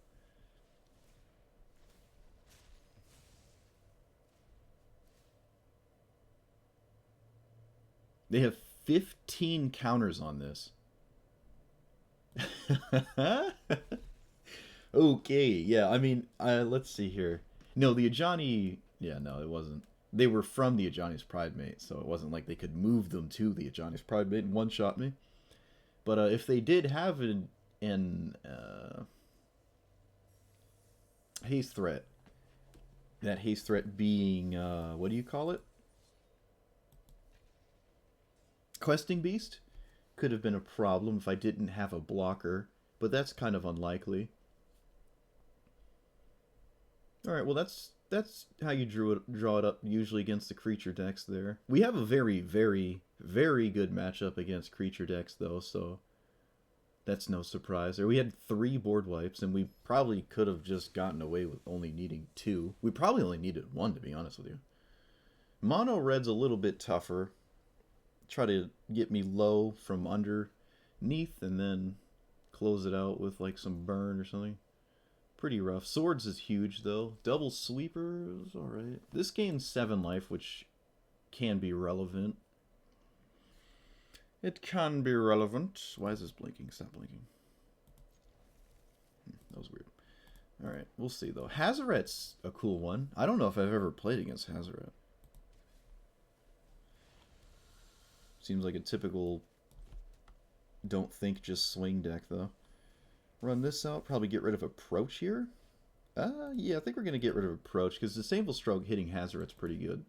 They have 15 counters on this. Okay, yeah, I mean, let's see here. No, the Ajani... Yeah, no, it wasn't. They were from the Ajani's Primate, so it wasn't like they could move them to the Ajani's Primate and one-shot me. But if they did have an haste threat, that haste threat being, what do you call it? Questing Beast? Could have been a problem if I didn't have a blocker, but that's kind of unlikely. Alright, well that's how you draw it up usually against the creature decks there. We have a very, very, very good matchup against creature decks though, so that's no surprise. We had 3 board wipes, and we probably could have just gotten away with only needing 2. We probably only needed 1, to be honest with you. Mono red's a little bit tougher try to get me low from underneath and then close it out with like some burn or something. Pretty rough. Swords is huge though. Double sweeper is alright. This gains 7 life, which can be relevant. It can be relevant. Why is this blinking? Stop blinking. That was weird. Alright, we'll see though. Hazoret's a cool one. I don't know if I've ever played against Hazoret. Seems like a typical don't think, just swing deck though. Run this out. Probably get rid of Approach here. Yeah, I think we're going to get rid of Approach because Disdainful Stroke hitting Hazoret's pretty good.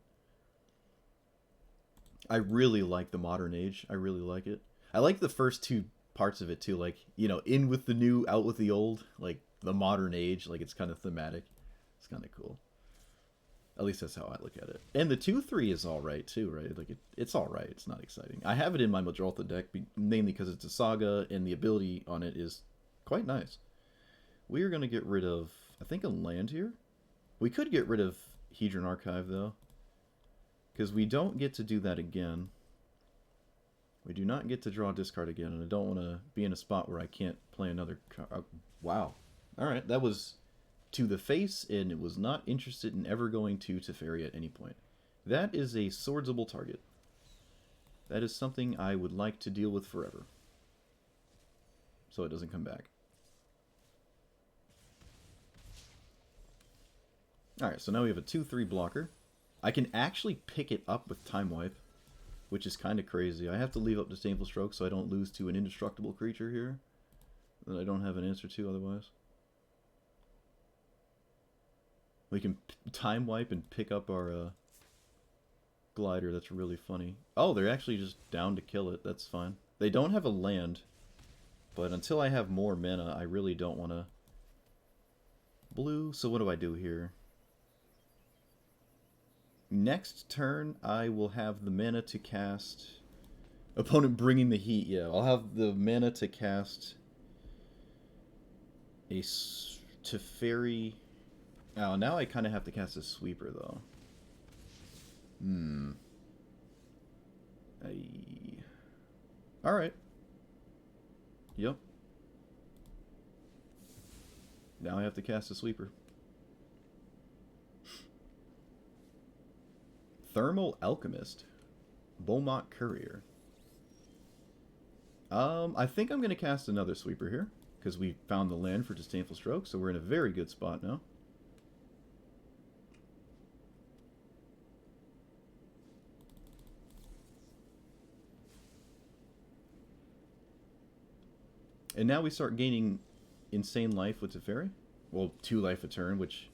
I really like the Modern Age. I really like it. I like the first 2 parts of it too. Like, you know, in with the new, out with the old. Like, the Modern Age. Like, it's kind of thematic. It's kind of cool. At least that's how I look at it. And the 2-3 is alright too, right? Like, it's alright. It's not exciting. I have it in my Majolta deck, mainly because it's a Saga, and the ability on it is quite nice. We are going to get rid of, I think, a land here. We could get rid of Hedron Archive, though. Because we don't get to do that again. We do not get to draw a discard again, and I don't want to be in a spot where I can't play another card. Wow. Alright, that was to the face, and it was not interested in ever going to Teferi at any point. That is a swordsable target. That is something I would like to deal with forever. So it doesn't come back. Alright, so now we have a 2-3 blocker. I can actually pick it up with Time Wipe, which is kind of crazy. I have to leave up Disdainful Stroke so I don't lose to an indestructible creature here that I don't have an answer to otherwise. We can Time Wipe and pick up our glider. That's really funny. Oh, they're actually just down to kill it. That's fine. They don't have a land, but until I have more mana, I really don't want to blue. So what do I do here? Next turn, I will have the mana to cast... Opponent bringing the heat, yeah. I'll have the mana to cast a Teferi... Oh, now I kind of have to cast a Sweeper, though. Alright. Yep. Now I have to cast a Sweeper. Thermal Alchemist. Beaumont Courier. I think I'm going to cast another Sweeper here, because we found the land for Disdainful Stroke, so we're in a very good spot now. And now we start gaining insane life with Teferi. Well, 2 life a turn, which,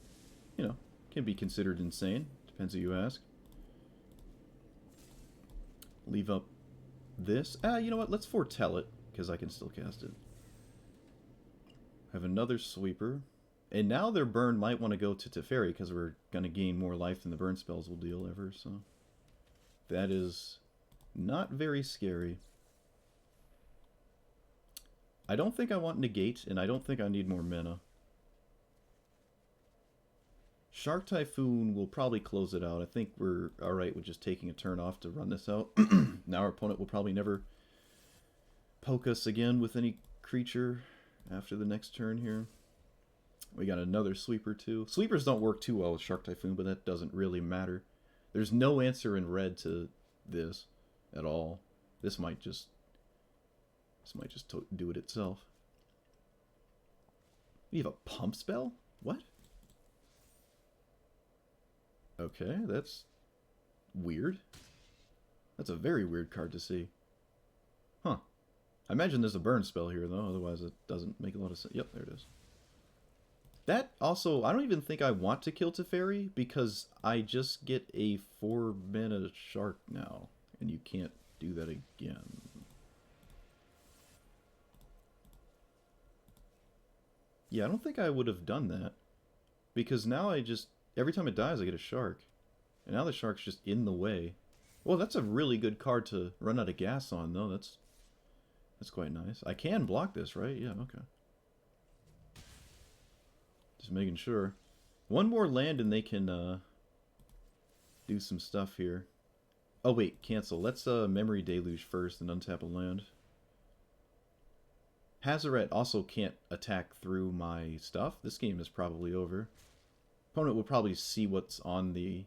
you know, can be considered insane. Depends who you ask. Leave up this. You know what? Let's foretell it, because I can still cast it. Have another Sweeper. And now their burn might want to go to Teferi, because we're going to gain more life than the burn spells will deal ever, so... That is not very scary. I don't think I want Negate, and I don't think I need more mana. Shark Typhoon will probably close it out. I think we're alright with just taking a turn off to run this out. Now our opponent will probably never poke us again with any creature after the next turn here. We got another Sweeper too. Sweepers don't work too well with Shark Typhoon, but that doesn't really matter. There's no answer in red to this at all. This might just do it itself. We have a pump spell? What? Okay, that's weird. That's a very weird card to see. Huh. I imagine there's a burn spell here, though. Otherwise, it doesn't make a lot of sense. Yep, there it is. That also, I don't even think I want to kill Teferi, because I just get a 4-mana shark now. And you can't do that again. Yeah, I don't think I would have done that. Because now I just... Every time it dies, I get a shark. And now the shark's just in the way. Well, that's a really good card to run out of gas on, though. That's quite nice. I can block this, right? Yeah, okay. Just making sure. One more land and they can do some stuff here. Oh wait, cancel. Let's Memory Deluge first and untap a land. Hazaret also can't attack through my stuff. This game is probably over. Opponent will probably see what's on the...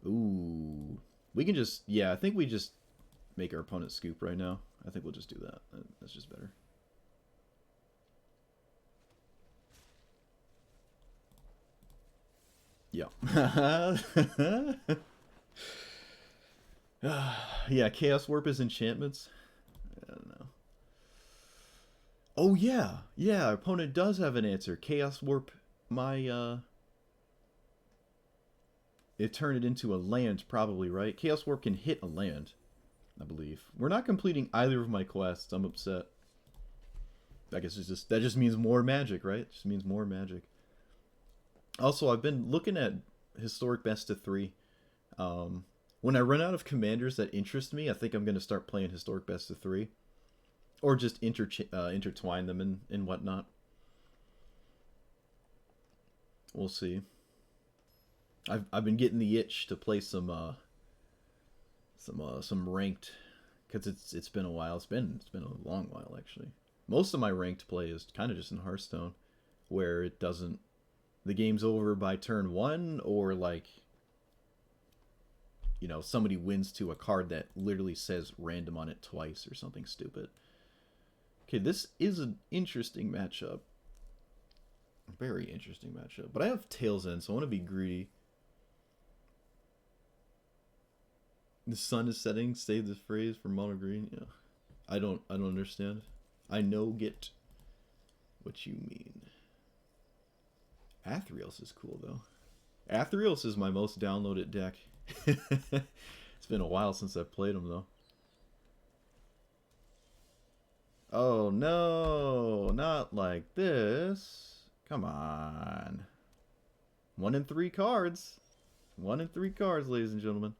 Ooh. We can just... Yeah, I think we just make our opponent scoop right now. I think we'll just do that. That's just better. Yeah. Yeah, Chaos Warp is enchantments. I don't know. Oh yeah, yeah. Our opponent does have an answer. Chaos Warp. It turned it into a land, probably, right? Chaos Warp can hit a land, I believe. We're not completing either of my quests. I'm upset. I guess that just means more magic, right? It just means more magic. Also, I've been looking at historic best of 3. When I run out of commanders that interest me, I think I'm going to start playing historic best of 3. Or just intertwine them and whatnot. We'll see. I've been getting the itch to play some ranked, because it's been a while. It's been a long while actually. Most of my ranked play is kind of just in Hearthstone, where it doesn't, the game's over by turn 1, or like, you know, somebody wins to a card that literally says random on it twice or something stupid. Okay, this is an interesting matchup. Very interesting matchup. But I have Tails End, so I want to be greedy. The sun is setting. Save the phrase for mono green. Yeah, I don't understand. I know get what you mean. Athreos is cool though. Athreos is my most downloaded deck. It's been a while since I've played him though. Oh no, not like this. Come on. 1 in 3 cards. 1 in 3 cards, ladies and gentlemen.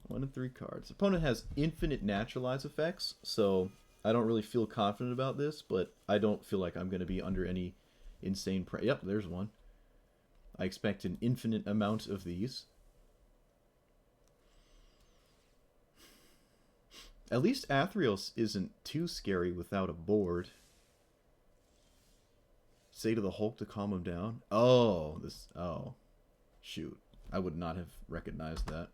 1 in 3 cards. Opponent has infinite naturalize effects, so I don't really feel confident about this, but I don't feel like I'm going to be under any insane pressure. Yep, there's one. I expect an infinite amount of these. At least Athreos isn't too scary without a board. Say to the Hulk to calm him down. Oh, this... Oh. Shoot. I would not have recognized that.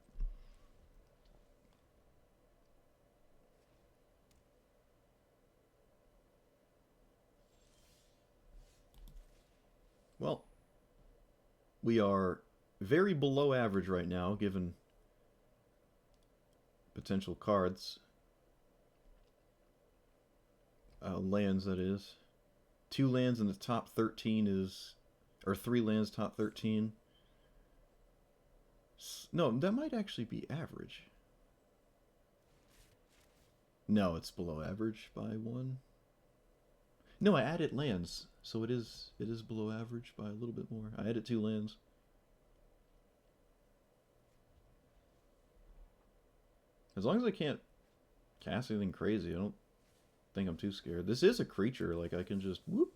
Well, we are very below average right now, given potential cards. Lands, that is. 2 lands in the top 13 is... Or 3 lands top 13. No, that might actually be average. No, it's below average by 1. No, I added lands, so it is below average by a little bit more. I added 2 lands. As long as I can't cast anything crazy, I don't think I'm too scared. This is a creature, like I can just whoop.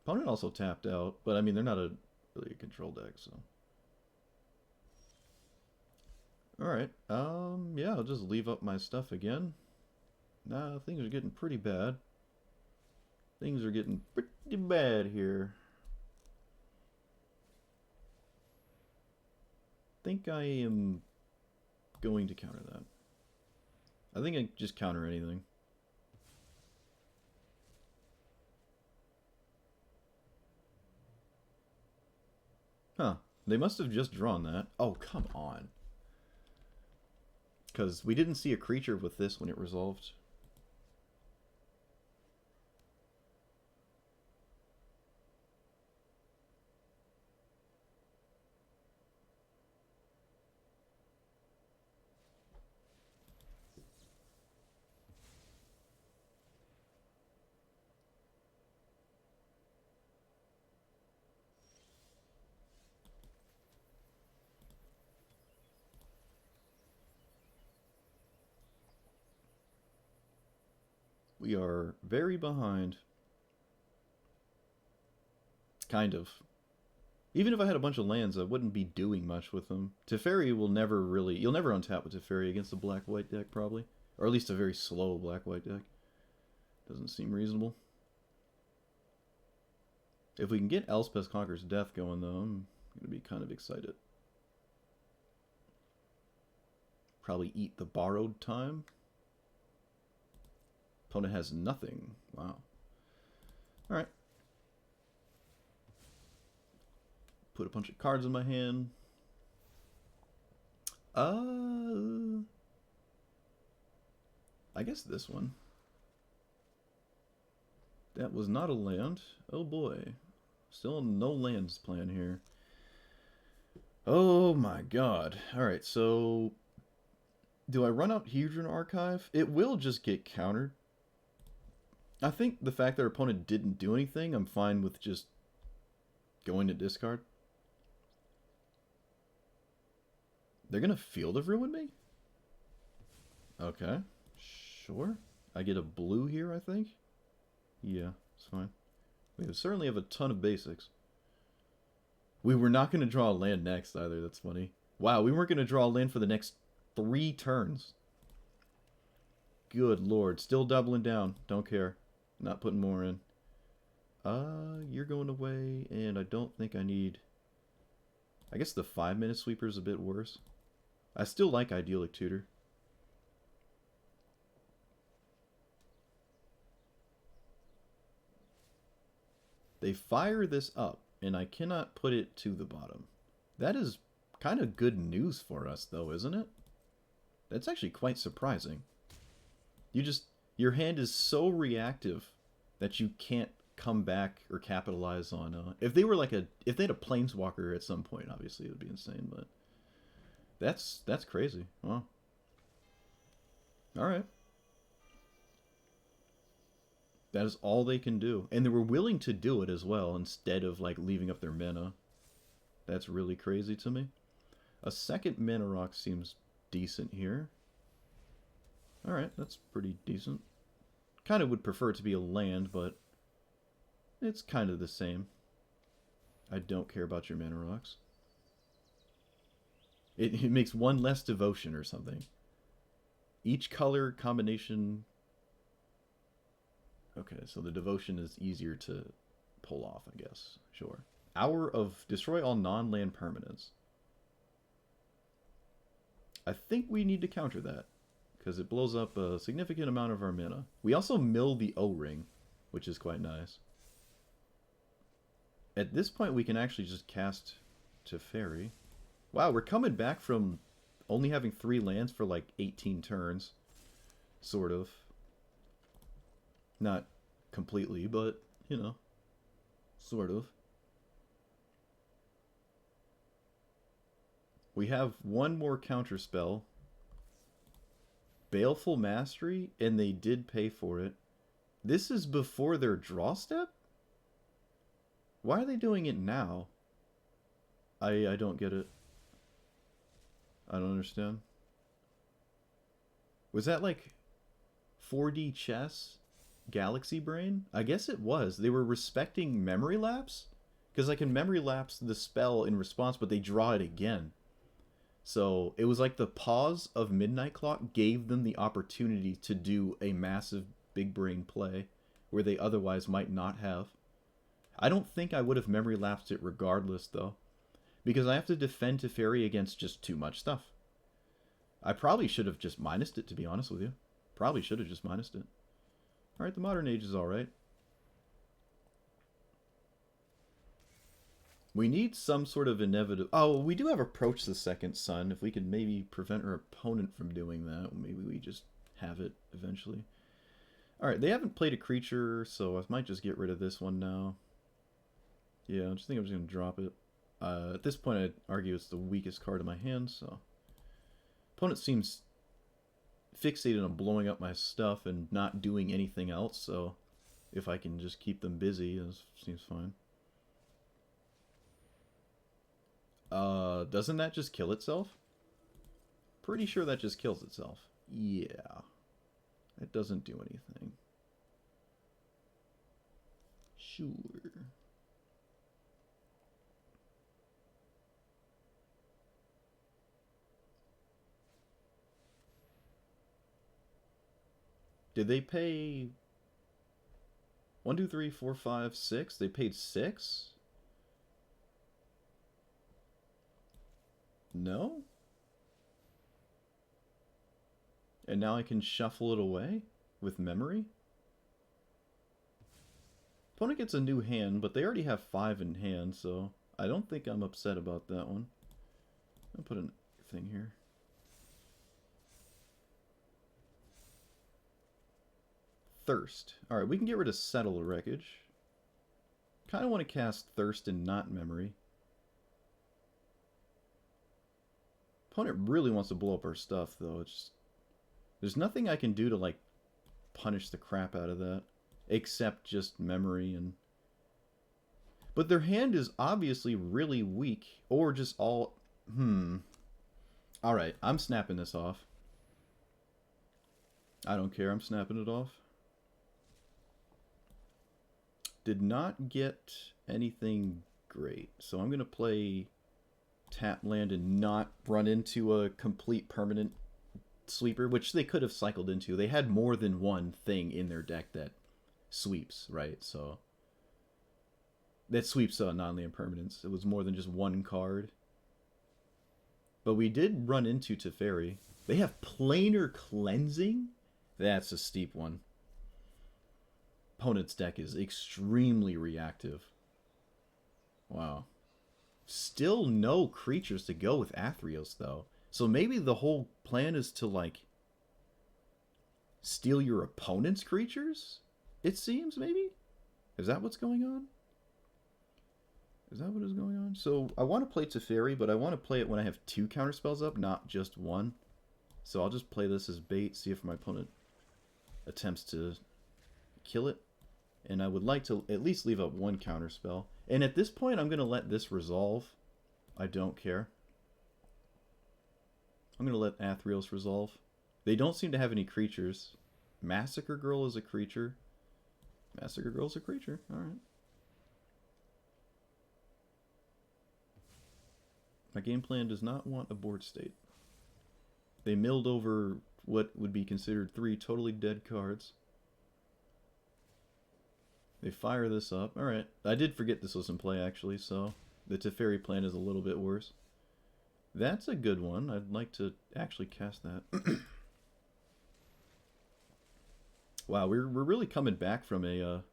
Opponent also tapped out, but I mean they're not really a control deck, so. Alright, yeah, I'll just leave up my stuff again. Nah, things are getting pretty bad. Things are getting pretty bad here. I think I am going to counter that. I think I just counter anything. Huh. They must have just drawn that. Oh, come on. Because we didn't see a creature with this when it resolved. We are very behind. Kind of. Even if I had a bunch of lands, I wouldn't be doing much with them. Teferi will never really... You'll never untap with Teferi against a black-white deck, probably. Or at least a very slow black-white deck. Doesn't seem reasonable. If we can get Elspeth Conquers Death going, though, I'm going to be kind of excited. Probably eat the borrowed time. Opponent has nothing. Wow. Alright. Put a bunch of cards in my hand. I guess this one. That was not a land. Oh boy. Still no lands plan here. Oh my god. Alright, so... Do I run out Hedron Archive? It will just get countered. I think the fact that our opponent didn't do anything, I'm fine with just going to discard. They're gonna Field of Ruin me? Okay. Sure. I get a blue here, I think? Yeah, it's fine. We certainly have a ton of basics. We were not going to draw a land next either, that's funny. Wow, we weren't going to draw a land for the next 3 turns. Good lord, still doubling down. Don't care. Not putting more in. You're going away, and I don't think I need... I guess the 5-minute sweeper is a bit worse. I still like Idyllic Tutor. They fire this up, and I cannot put it to the bottom. That is kind of good news for us, though, isn't it? That's actually quite surprising. Your hand is so reactive that you can't come back or capitalize on... if they were if they had a Planeswalker at some point, obviously it would be insane, but... That's crazy. Wow. Alright. That is all they can do. And they were willing to do it as well, instead of, leaving up their mana. That's really crazy to me. A second mana rock seems decent here. Alright, that's pretty decent. Kind of would prefer it to be a land, but it's kind of the same. I don't care about your mana rocks. It makes 1 less devotion or something. Each color combination... Okay, so the devotion is easier to pull off, I guess. Sure. Hour of destroy all non-land permanents. I think we need to counter that, because it blows up a significant amount of our mana. We also mill the O-ring, which is quite nice. At this point, we can actually just cast Teferi. Wow, we're coming back from only having 3 lands for 18 turns. Sort of. Not completely, but, you know, sort of. We have 1 more counter spell. Baleful Mastery, and they did pay for it. This is before their draw step? Why are they doing it now? I don't get it. I don't understand. Was that 4D chess? Galaxy Brain? I guess it was. They were respecting Memory Lapse? Because I can Memory Lapse the spell in response, but they draw it again. So it was like the pause of Midnight Clock gave them the opportunity to do a massive big brain play where they otherwise might not have. I don't think I would have Memory Lapsed it regardless, though. Because I have to defend Teferi against just too much stuff. I probably should have just minused it, to be honest with you. Probably should have just minused it. Alright, the Modern Age is alright. We need some sort of inevitable... Oh, we do have Approach the Second Sun. If we could maybe prevent our opponent from doing that, maybe we just have it eventually. Alright, they haven't played a creature, so I might just get rid of this one now. Yeah, I just think I'm just going to drop it. At this point, I'd argue it's the weakest card in my hand, so... Opponent seems fixated on blowing up my stuff and not doing anything else, so if I can just keep them busy, it seems fine. Doesn't that just kill itself? Pretty sure that just kills itself. Yeah. It doesn't do anything. Sure. Did they pay 1, 2, 3, 4, 5, 6? They paid 6? No? And now I can shuffle it away with memory? Opponent gets a new hand, but they already have 5 in hand, so I don't think I'm upset about that one. I'll put a thing here. Thirst. Alright, we can get rid of Settle the Wreckage. Kind of want to cast Thirst and not Memory. Opponent really wants to blow up our stuff, though. It's just, there's nothing I can do to, like, punish the crap out of that. Except just Memory and... But their hand is obviously really weak. Or just all... Alright, I'm snapping this off. I don't care, I'm snapping it off. Did not get anything great. So I'm going to play tap land and not run into a complete permanent sweeper, which they could have cycled into. They had more than one thing in their deck that sweeps, right? So that sweeps non-land permanents. It was more than just one card. But we did run into Teferi. They have Planar Cleansing? That's a steep one. Opponent's deck is extremely reactive. Wow. Still no creatures to go with Athreos, though. So maybe the whole plan is to, like, steal your opponent's creatures? It seems, maybe? Is that what's going on? Is that what is going on? So I want to play Teferi, but I want to play it when I have 2 counterspells up, not just 1. So I'll just play this as bait, see if my opponent attempts to kill it. And I would like to at least leave up 1 counterspell. And at this point, I'm going to let this resolve. I don't care. I'm going to let Athreos resolve. They don't seem to have any creatures. Massacre Girl is a creature. Massacre Girl is a creature. Alright. My game plan does not want a board state. They milled over what would be considered 3 totally dead cards. They fire this up. Alright. I did forget this was in play, actually, so the Teferi plan is a little bit worse. That's a good one. I'd like to actually cast that. Wow, we're really coming back from a...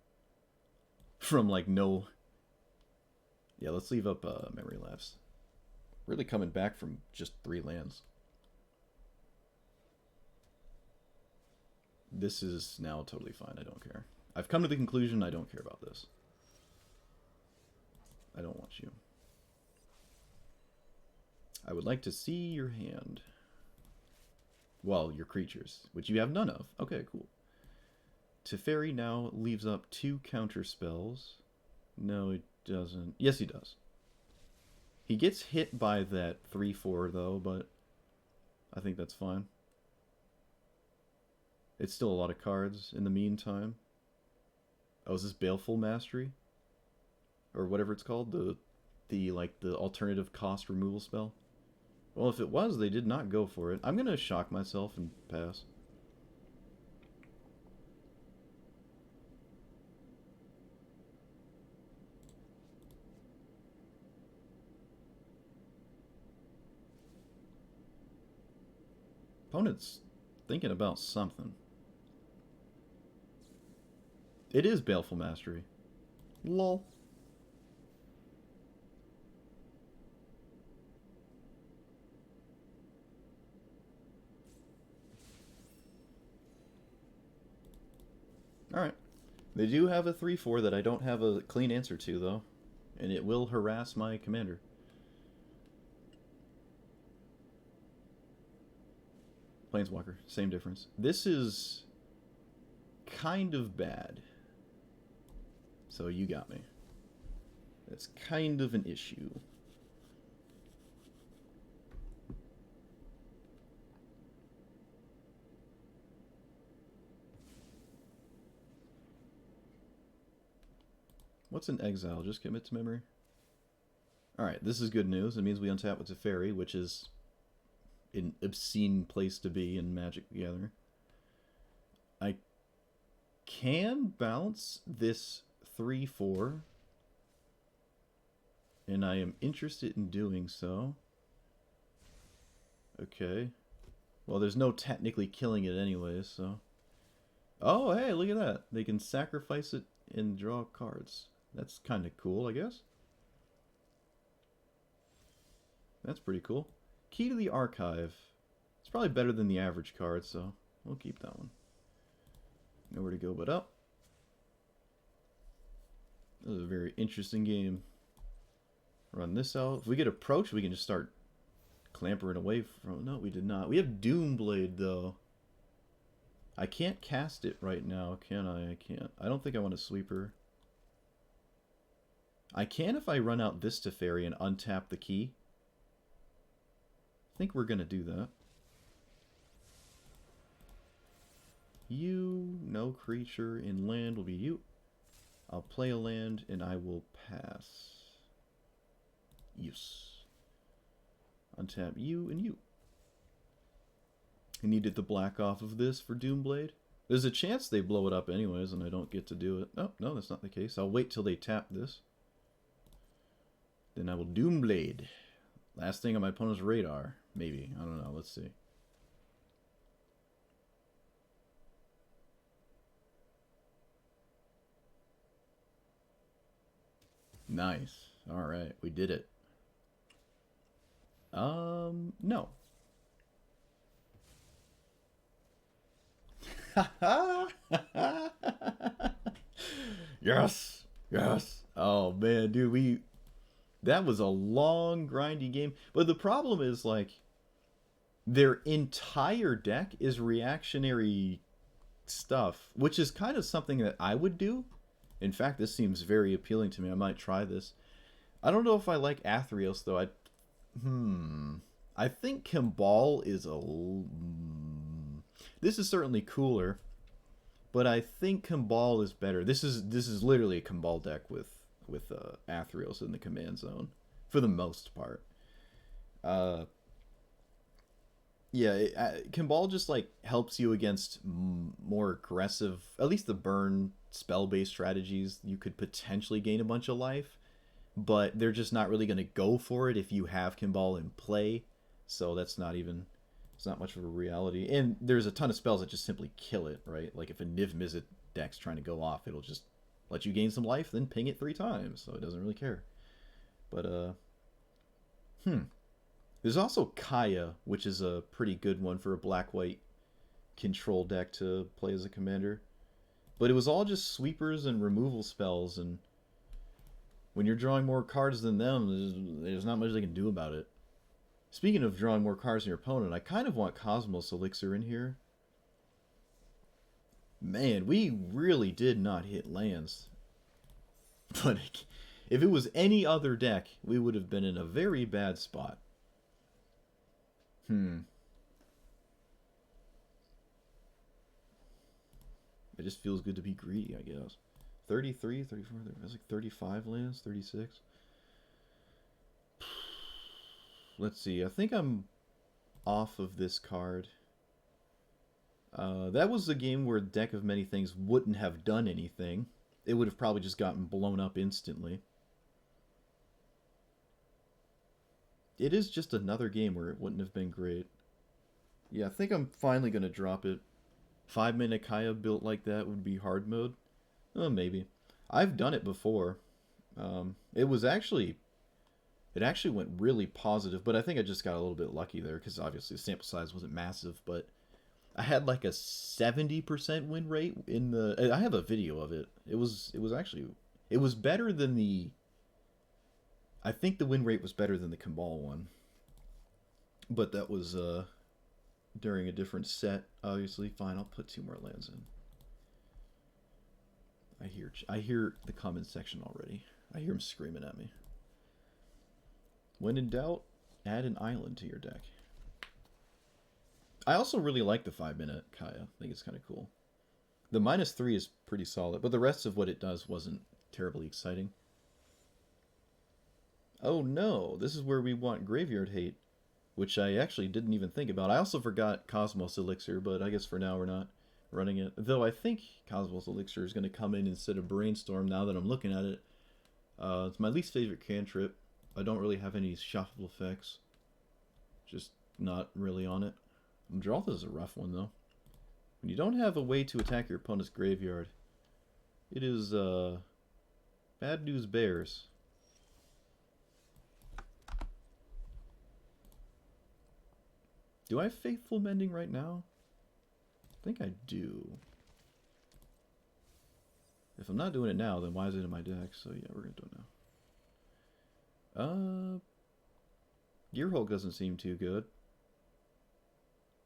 from, like, no... Yeah, let's leave up Memory Lapse. Really coming back from just 3 lands. This is now totally fine. I don't care. I've come to the conclusion I don't care about this. I don't want you. I would like to see your hand. Well, your creatures, which you have none of. Okay, cool. Teferi now leaves up 2 counter spells. No, it doesn't. Yes, he does. He gets hit by that 3/4 though, but I think that's fine. It's still a lot of cards in the meantime. Oh, is this Baleful Mastery? Or whatever it's called? The alternative cost removal spell? Well, if it was, they did not go for it. I'm gonna shock myself and pass. Opponent's thinking about something. It is Baleful Mastery. Lol. Alright. They do have a 3/4 that I don't have a clean answer to, though. And it will harass my commander. Planeswalker, same difference. This is kind of bad. So you got me. That's kind of an issue. What's an exile? Just commit to memory? Alright, this is good news. It means we untap with Teferi, which is an obscene place to be in Magic the Gathering. I can bounce this 3/4, and I am interested in doing so. Okay. Well, there's no technically killing it anyways, so... Oh, hey, look at that. They can sacrifice it and draw cards. That's kind of cool, I guess. That's pretty cool. Key to the Archive. It's probably better than the average card, so we'll keep that one. Nowhere to go but up. This is a very interesting game. Run this out. If we get approached, we can just start clampering away from... No, we did not. We have Doomblade, though. I can't cast it right now, can I? I can't. I don't think I want a sweeper. I can if I run out this Teferi and untap the key. I think we're going to do that. You, no creature in land will be you. I'll play a land and I will pass. Use. Untap you and you. I needed the black off of this for Doomblade. There's a chance they blow it up anyways and I don't get to do it. Oh, no, that's not the case. I'll wait till they tap this. Then I will Doomblade. Last thing on my opponent's radar. Maybe. I don't know. Let's see. Nice. Alright, we did it. No. Yes! Yes! Oh, man, dude, that was a long, grindy game. But the problem is, like, their entire deck is reactionary stuff, which is kind of something that I would do. In fact, this seems very appealing to me. I might try this. I don't know if I like Athreos, though. I think Cabal is a... This is certainly cooler, but I think Cabal is better. This is literally a Cabal deck with Athreos in the command zone, for the most part. Yeah, Cabal just, like, helps you against more aggressive, at least the burn spell-based strategies. You could potentially gain a bunch of life, but they're just not really going to go for it if you have Cabal in play, so that's not even... It's not much of a reality. And there's a ton of spells that just simply kill it, right? Like if a Niv Mizzet deck's trying to go off, it'll just let you gain some life, then ping it 3 times, so it doesn't really care. But, There's also Kaya, which is a pretty good one for a black-white control deck to play as a commander. But it was all just sweepers and removal spells, and when you're drawing more cards than them, there's not much they can do about it. Speaking of drawing more cards than your opponent, I kind of want Cosmos Elixir in here. Man, we really did not hit lands. But if it was any other deck, we would have been in a very bad spot. It just feels good to be greedy, I guess. 33, 34, that's like 35 lands, 36. Let's see, I think I'm off of this card. That was a game where Deck of Many Things wouldn't have done anything. It would have probably just gotten blown up instantly. It is just another game where it wouldn't have been great. Yeah, I think I'm finally going to drop it. 5-mana Kaya built like that would be hard mode? Maybe. I've done it before. It actually went really positive, but I think I just got a little bit lucky there, because obviously the sample size wasn't massive, but I had like a 70% win rate in the... I have a video of it. It was better than the... I think the win rate was better than the Cabal one. But that was during a different set, obviously. Fine, I'll put 2 more lands in. I hear the comment section already. I hear them screaming at me. When in doubt, add an island to your deck. I also really like the 5-mana Kaya. I think it's kind of cool. The -3 is pretty solid, but the rest of what it does wasn't terribly exciting. Oh no, this is where we want Graveyard Hate, which I actually didn't even think about. I also forgot Cosmos Elixir, but I guess for now we're not running it. Though I think Cosmos Elixir is going to come in instead of Brainstorm now that I'm looking at it. It's my least favorite cantrip. I don't really have any shuffle effects. Just not really on it. Madraltha is a rough one, though. When you don't have a way to attack your opponent's graveyard, it is bad news bears. Do I have Faithful Mending right now? I think I do. If I'm not doing it now, then why is it in my deck? So yeah, we're going to do it now. Gearhulk doesn't seem too good.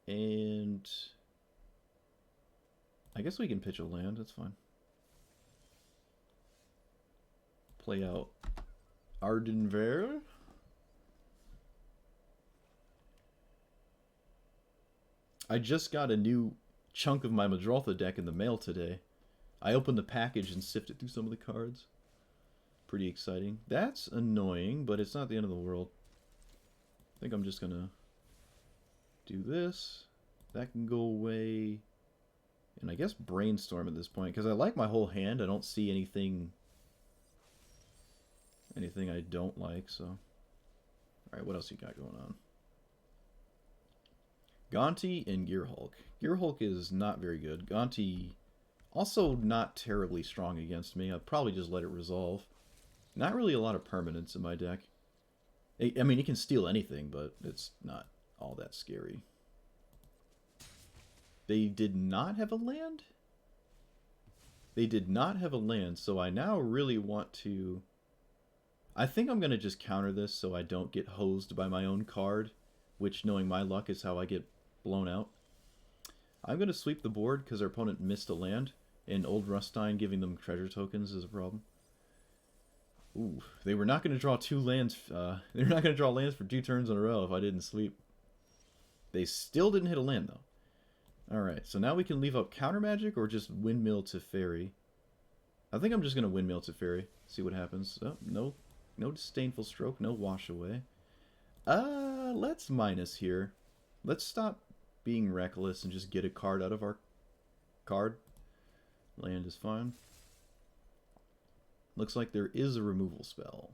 And I guess we can pitch a land, that's fine. Play out Ardenvale. I just got a new chunk of my Madraltha deck in the mail today. I opened the package and sifted through some of the cards. Pretty exciting. That's annoying, but it's not the end of the world. I think I'm just gonna do this. That can go away. And I guess Brainstorm at this point, because I like my whole hand. I don't see anything I don't like, so. Alright, what else you got going on? Gonti and Gearhulk. Gearhulk is not very good. Gonti, also not terribly strong against me. I'll probably just let it resolve. Not really a lot of permanents in my deck. I mean, it can steal anything, but it's not all that scary. They did not have a land? They did not have a land, so I now really want to... I think I'm going to just counter this so I don't get hosed by my own card, which, knowing my luck, is how I get blown out. I'm going to sweep the board because our opponent missed a land, and Old Rustine giving them treasure tokens is a problem. Ooh, they were not going to draw two lands. They're not going to draw lands for 2 turns in a row if I didn't sweep. They still didn't hit a land, though. Alright, so now we can leave up Counter Magic or just Windmill Teferi. I think I'm just going to Windmill Teferi. See what happens. Oh, no Disdainful Stroke, no Wash Away. Let's minus here. Let's stop being reckless and just get a card out of our card. Land is fine. Looks like there is a removal spell.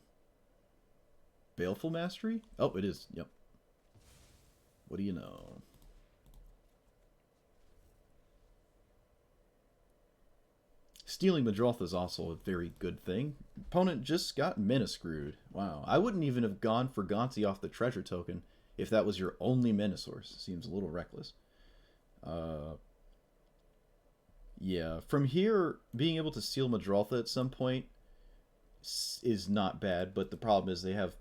Baleful Mastery? Oh, it is. Yep. What do you know? Stealing Madraltha is also a very good thing. Opponent just got mana screwed. Wow. I wouldn't even have gone for Gonti off the treasure token if that was your only mana source. Seems a little reckless. Yeah. From here, being able to steal Madraltha at some point is not bad, but the problem is they have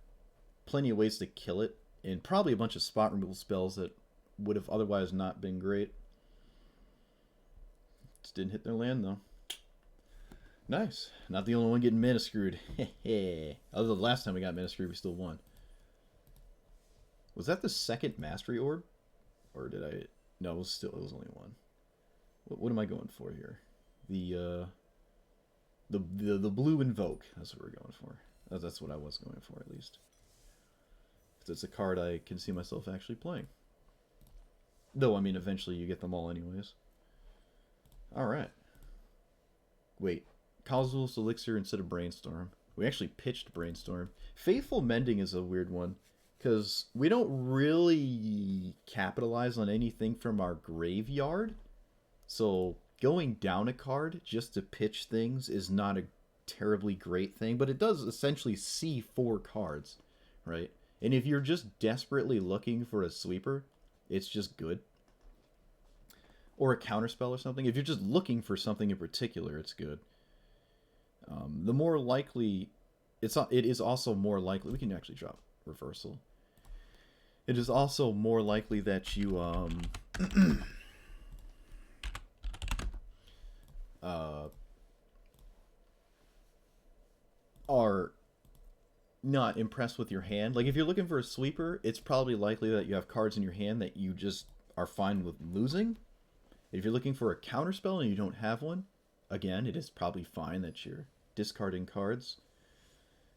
plenty of ways to kill it, and probably a bunch of spot removal spells that would have otherwise not been great. Just didn't hit their land, though. Nice. Not the only one getting mana screwed. Other than the last time we got mana screwed, we still won. Was that the second Mastery Orb? Or did I... No, it was only one. What am I going for here? The blue Invoke. That's what we're going for. That's what I was going for, at least. Because it's a card I can see myself actually playing. Though, I mean, eventually you get them all anyways. Alright. Wait. Cosmos Elixir instead of Brainstorm. We actually pitched Brainstorm. Faithful Mending is a weird one, because we don't really capitalize on anything from our graveyard. So going down a card just to pitch things is not a terribly great thing, but it does essentially see 4 cards, right? And if you're just desperately looking for a sweeper, it's just good. Or a counterspell or something. If you're just looking for something in particular, it's good. The more likely... it is also more likely... We can actually drop Reversal. It is also more likely that you... are not impressed with your hand. Like, if you're looking for a sweeper, it's probably likely that you have cards in your hand that you just are fine with losing. If you're looking for a counterspell and you don't have one, again, it is probably fine that you're discarding cards,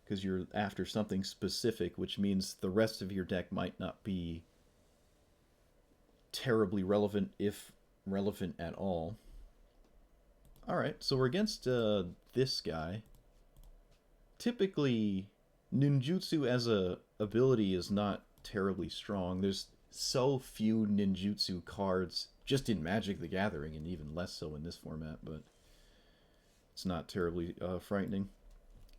because you're after something specific, which means the rest of your deck might not be terribly relevant, if relevant at all. Alright, so we're against this guy. Typically, ninjutsu as a ability is not terribly strong. There's so few ninjutsu cards just in Magic the Gathering, and even less so in this format, but it's not terribly frightening.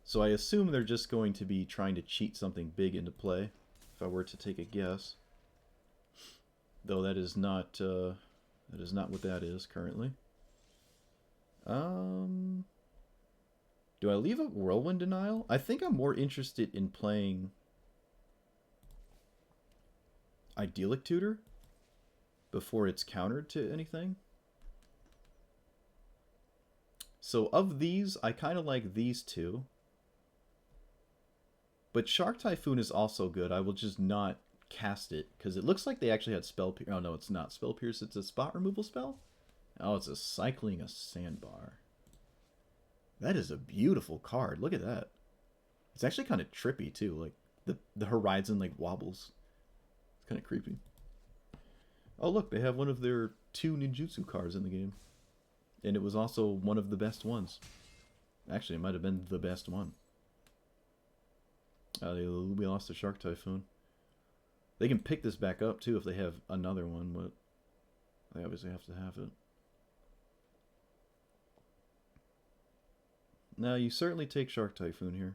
So I assume they're just going to be trying to cheat something big into play, if I were to take a guess. Though that is not what that is currently. Do I leave up Whirlwind Denial? I think I'm more interested in playing Idyllic Tutor before it's countered to anything. So of these, I kind of like these two. But Shark Typhoon is also good. I will just not cast it, because it looks like they actually had Spell Pierce. Oh no, it's not Spell Pierce, it's a spot removal spell? Oh, it's a Cycling a Sandbar. That is a beautiful card. Look at that. It's actually kind of trippy too. Like the horizon like wobbles. It's kind of creepy. Oh look, they have one of their 2 ninjutsu cards in the game. And it was also one of the best ones. Actually, it might have been the best one. We lost the Shark Typhoon. They can pick this back up too if they have another one, but they obviously have to have it. Now, you certainly take Shark Typhoon here.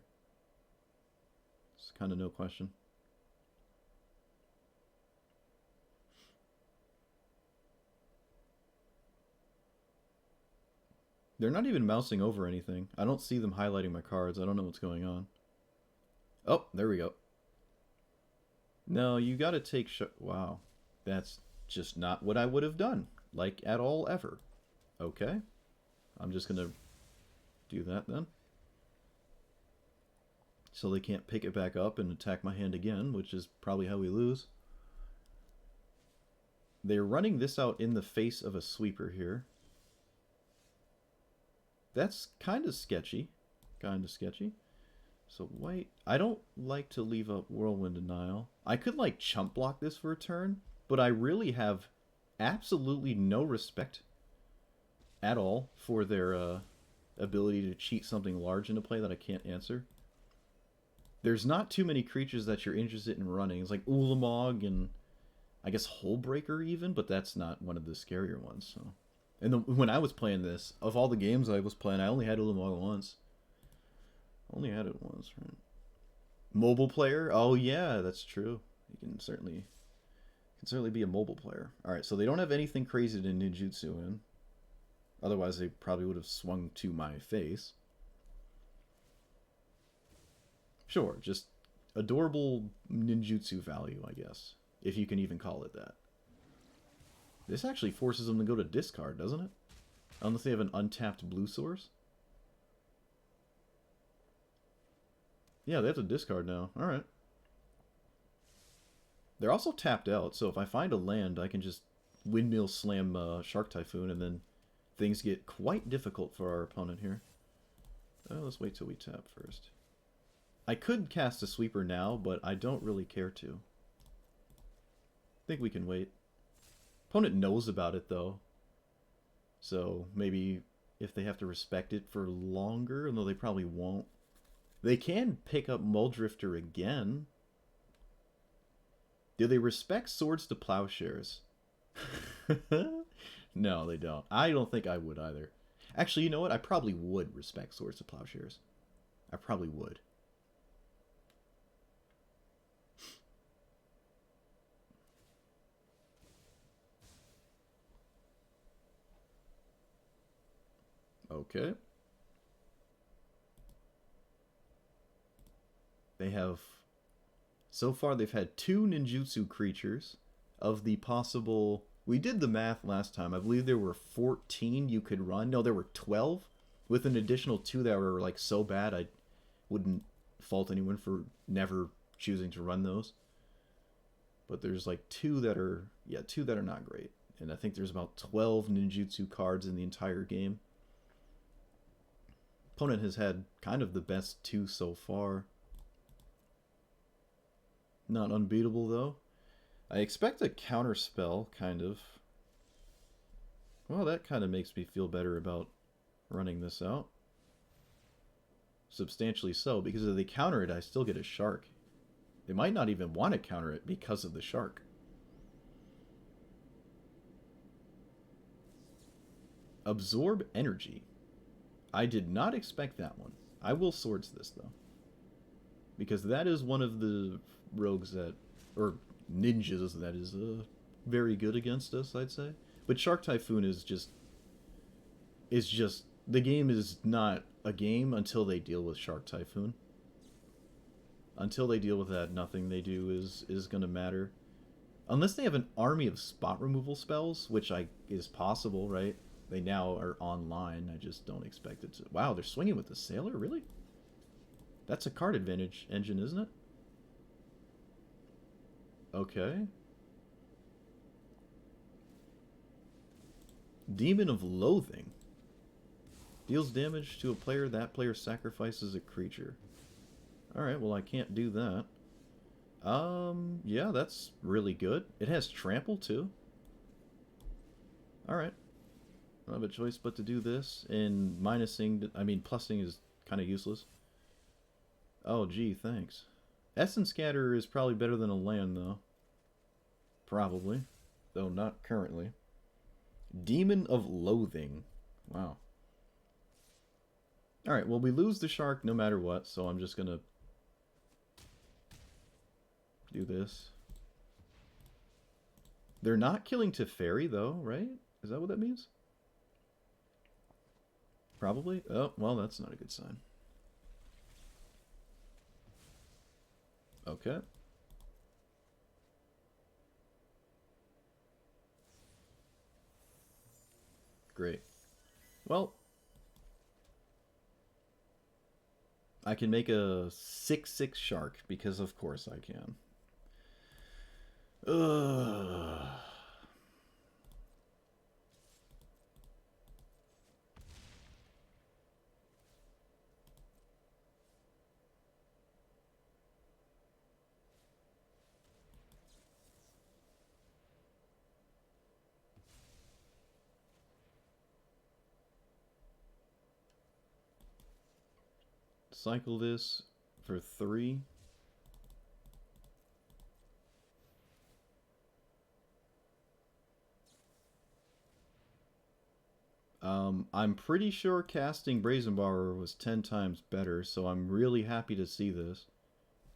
It's kind of no question. They're not even mousing over anything. I don't see them highlighting my cards. I don't know what's going on. Oh, there we go. No, you gotta take... Wow. That's just not what I would have done. Like, at all, ever. Okay. I'm just gonna do that then. So they can't pick it back up and attack my hand again, which is probably how we lose. They're running this out in the face of a sweeper here. That's kind of sketchy. Kind of sketchy. So white, I don't like to leave up Whirlwind Denial. I could like chump block this for a turn, but I really have absolutely no respect at all for their ability to cheat something large into play that I can't answer. There's not too many creatures that you're interested in running. It's like Ulamog and I guess Hullbreaker even, but that's not one of the scarier ones. So, and when I was playing this, of all the games I was playing, I only had Ulamog once. Only had it once, right? Mobile player? Oh yeah, that's true. You can certainly be a mobile player. Alright, so they don't have anything crazy to ninjutsu in. Otherwise they probably would have swung to my face. Sure, just adorable ninjutsu value, I guess. If you can even call it that. This actually forces them to go to discard, doesn't it? Unless they have an untapped blue source. Yeah, they have to discard now. Alright. They're also tapped out, so if I find a land, I can just windmill slam Shark Typhoon, and then things get quite difficult for our opponent here. Let's wait till we tap first. I could cast a sweeper now, but I don't really care to. I think we can wait. Opponent knows about it, though. So maybe if they have to respect it for longer, though they probably won't. They can pick up Muldrifter again. Do they respect Swords to Plowshares? No, they don't. I don't think I would either. Actually, you know what? I probably would respect Swords to Plowshares. I probably would. Okay. They have... So far, they've had 2 ninjutsu creatures of the possible... We did the math last time. I believe there were 14 you could run. No, there were 12, with an additional 2 that were like so bad I wouldn't fault anyone for never choosing to run those. But there's like 2 that are... Yeah, 2 that are not great. And I think there's about 12 ninjutsu cards in the entire game. Opponent has had kind of the best 2 so far. Not unbeatable, though. I expect a counter spell, kind of. Well, that kind of makes me feel better about running this out. Substantially so, because if they counter it, I still get a shark. They might not even want to counter it because of the shark. Absorb energy. I did not expect that one. I will swords this, though. Because that is one of the rogues that... or ninjas that is very good against us, I'd say. But Shark Typhoon is just... the game is not a game until they deal with Shark Typhoon. Until they deal with that, nothing they do is going to matter. Unless they have an army of spot removal spells, which is possible, right? They now are online. I just don't expect it to... Wow, they're swinging with the Sailor? Really? That's a card advantage engine, isn't it? Okay. Demon of Loathing. Deals damage to a player. That player sacrifices a creature. Alright, well I can't do that. Yeah, that's really good. It has trample too. Alright. I don't have a choice but to do this. And plusing is kind of useless. Oh, gee, thanks. Essence Scatter is probably better than a land, though. Probably. Though not currently. Demon of Loathing. Wow. Alright, well, we lose the shark no matter what, so I'm just gonna do this. They're not killing Teferi, though, right? Is that what that means? Probably. Oh, well, that's not a good sign. Okay. Great. Well, I can make a 6/6 shark, because of course I can. Ugh. Cycle this for 3. I'm pretty sure casting Brazen Borrower was 10 times better, so I'm really happy to see this.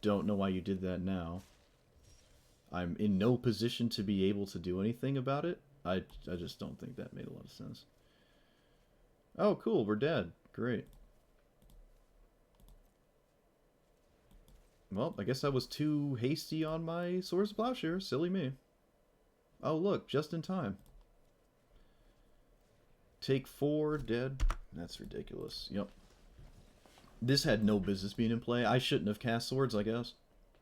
Don't know why you did that now. I'm in no position to be able to do anything about it. I just don't think that made a lot of sense. Oh, cool, we're dead. Great. Well, I guess I was too hasty on my Swords of Plowshare. Silly me. Oh, look, just in time. Take 4, dead. That's ridiculous. Yep. This had no business being in play. I shouldn't have cast swords, I guess.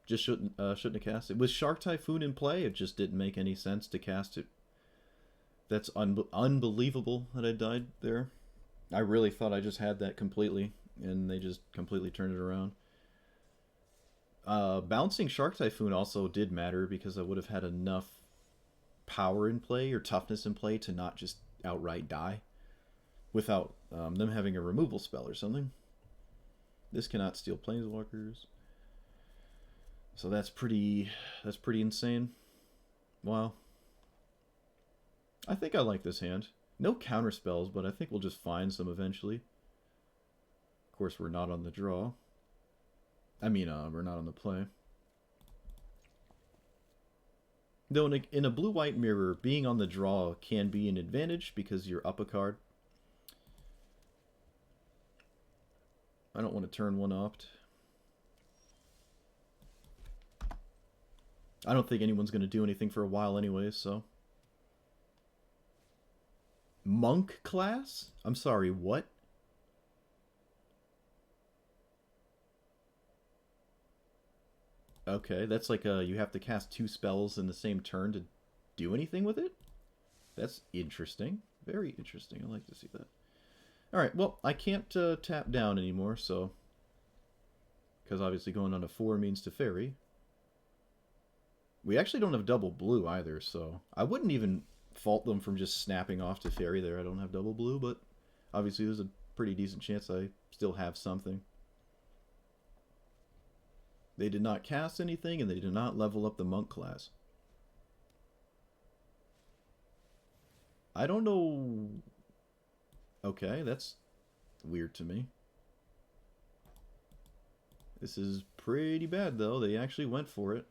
Just shouldn't have cast it. With Shark Typhoon in play, it just didn't make any sense to cast it. That's unbelievable that I died there. I really thought I just had that completely, and they just completely turned it around. Bouncing Shark Typhoon also did matter because I would have had enough power in play or toughness in play to not just outright die without them having a removal spell or something. This cannot steal planeswalkers. So that's pretty insane. Wow. I think I like this hand. No counter spells, but I think we'll just find some eventually. Of course, we're not on the draw. I mean, we're not on the play. Though in a blue-white mirror, being on the draw can be an advantage because you're up a card. I don't want to turn one opt. I don't think anyone's going to do anything for a while anyway, so... Monk class? I'm sorry, what? Okay, that's like you have to cast 2 spells in the same turn to do anything with it? That's interesting. Very interesting. I like to see that. Alright, well, I can't tap down anymore, so... Because obviously going on to 4 means Teferi. We actually don't have double blue either, so... I wouldn't even fault them from just snapping off Teferi there. I don't have double blue, but... Obviously there's a pretty decent chance I still have something. They did not cast anything, and they did not level up the monk class. I don't know... Okay, that's weird to me. This is pretty bad, though. They actually went for it.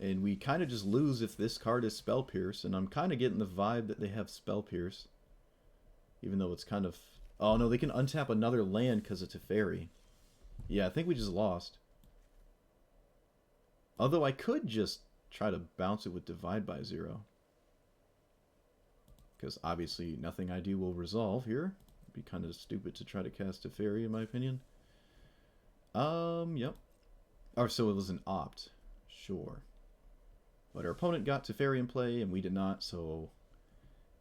And we kind of just lose if this card is Spell Pierce, and I'm kind of getting the vibe that they have Spell Pierce. Even though it's kind of... Oh, no, they can untap another land because of Teferi. Yeah, I think we just lost. Although I could just try to bounce it with Divide by 0. Because obviously nothing I do will resolve here. It'd be kind of stupid to try to cast Teferi, in my opinion. Yep. Oh, so it was an opt. Sure. But our opponent got Teferi in play, and we did not, so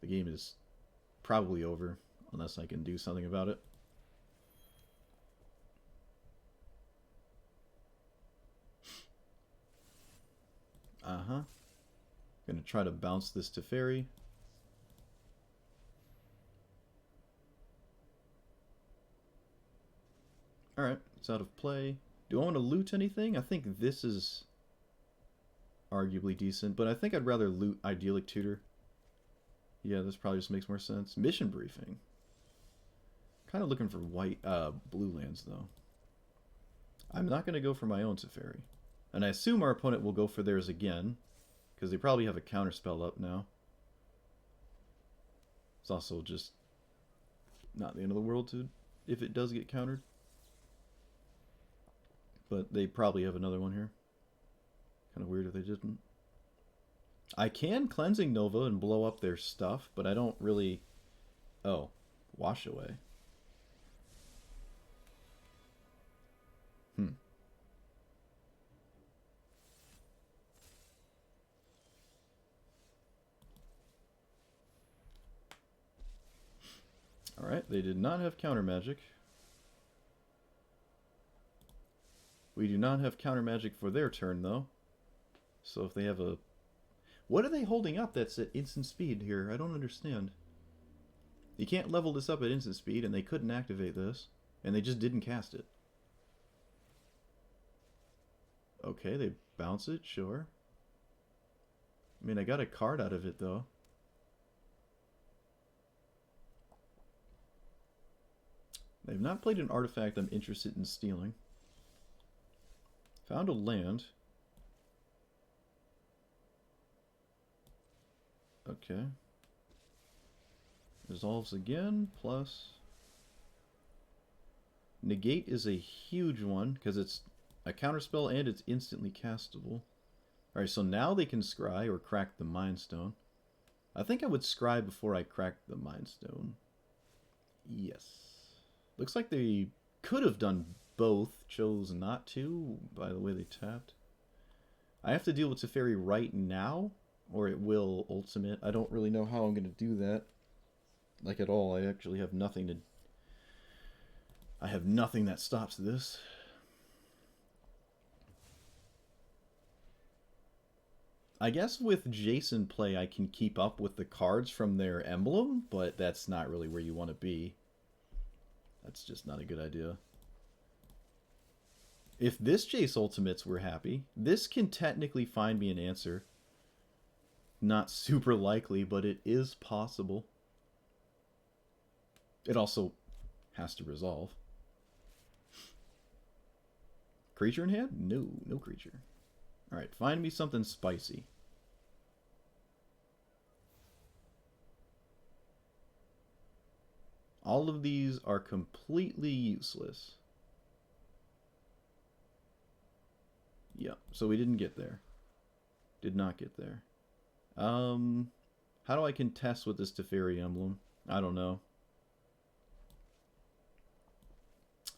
the game is probably over, unless I can do something about it. Gonna try to bounce this Teferi. Alright, it's out of play. Do I want to loot anything? I think this is arguably decent, but I think I'd rather loot Idyllic Tutor. Yeah, this probably just makes more sense. Mission Briefing. Kind of looking for blue lands, though. I'm not going to go for my own Teferi. And I assume our opponent will go for theirs again, because they probably have a counterspell up now. It's also just not the end of the world if it does get countered. But they probably have another one here. Kind of weird if they didn't. I can Cleansing Nova and blow up their stuff, but I don't really... Oh, Wash Away. Alright, they did not have counter magic. We do not have counter magic for their turn, though. So if they have a... What are they holding up that's at instant speed here? I don't understand. You can't level this up at instant speed, and they couldn't activate this. And they just didn't cast it. Okay, they bounce it, sure. I mean, I got a card out of it, though. They've not played an artifact I'm interested in stealing. Found a land. Okay. Resolves again, plus... Negate is a huge one, because it's a counterspell and it's instantly castable. Alright, so now they can scry or crack the Mind Stone. I think I would scry before I cracked the Mind Stone. Yes. Looks like they could have done both, chose not to, by the way they tapped. I have to deal with Teferi right now, or it will ultimate. I don't really know how I'm going to do that. Like at all. I actually have nothing to... I have nothing that stops this. I guess with Jason play I can keep up with the cards from their emblem, but that's not really where you want to be. That's just not a good idea. If this Jace ultimates, we're happy. This can technically find me an answer. Not super likely, but it is possible. It also has to resolve. Creature in hand? No, no creature. Alright, find me something spicy. All of these are completely useless. Yeah, so we didn't get there. Did not get there. How do I contest with this Teferi emblem? I don't know.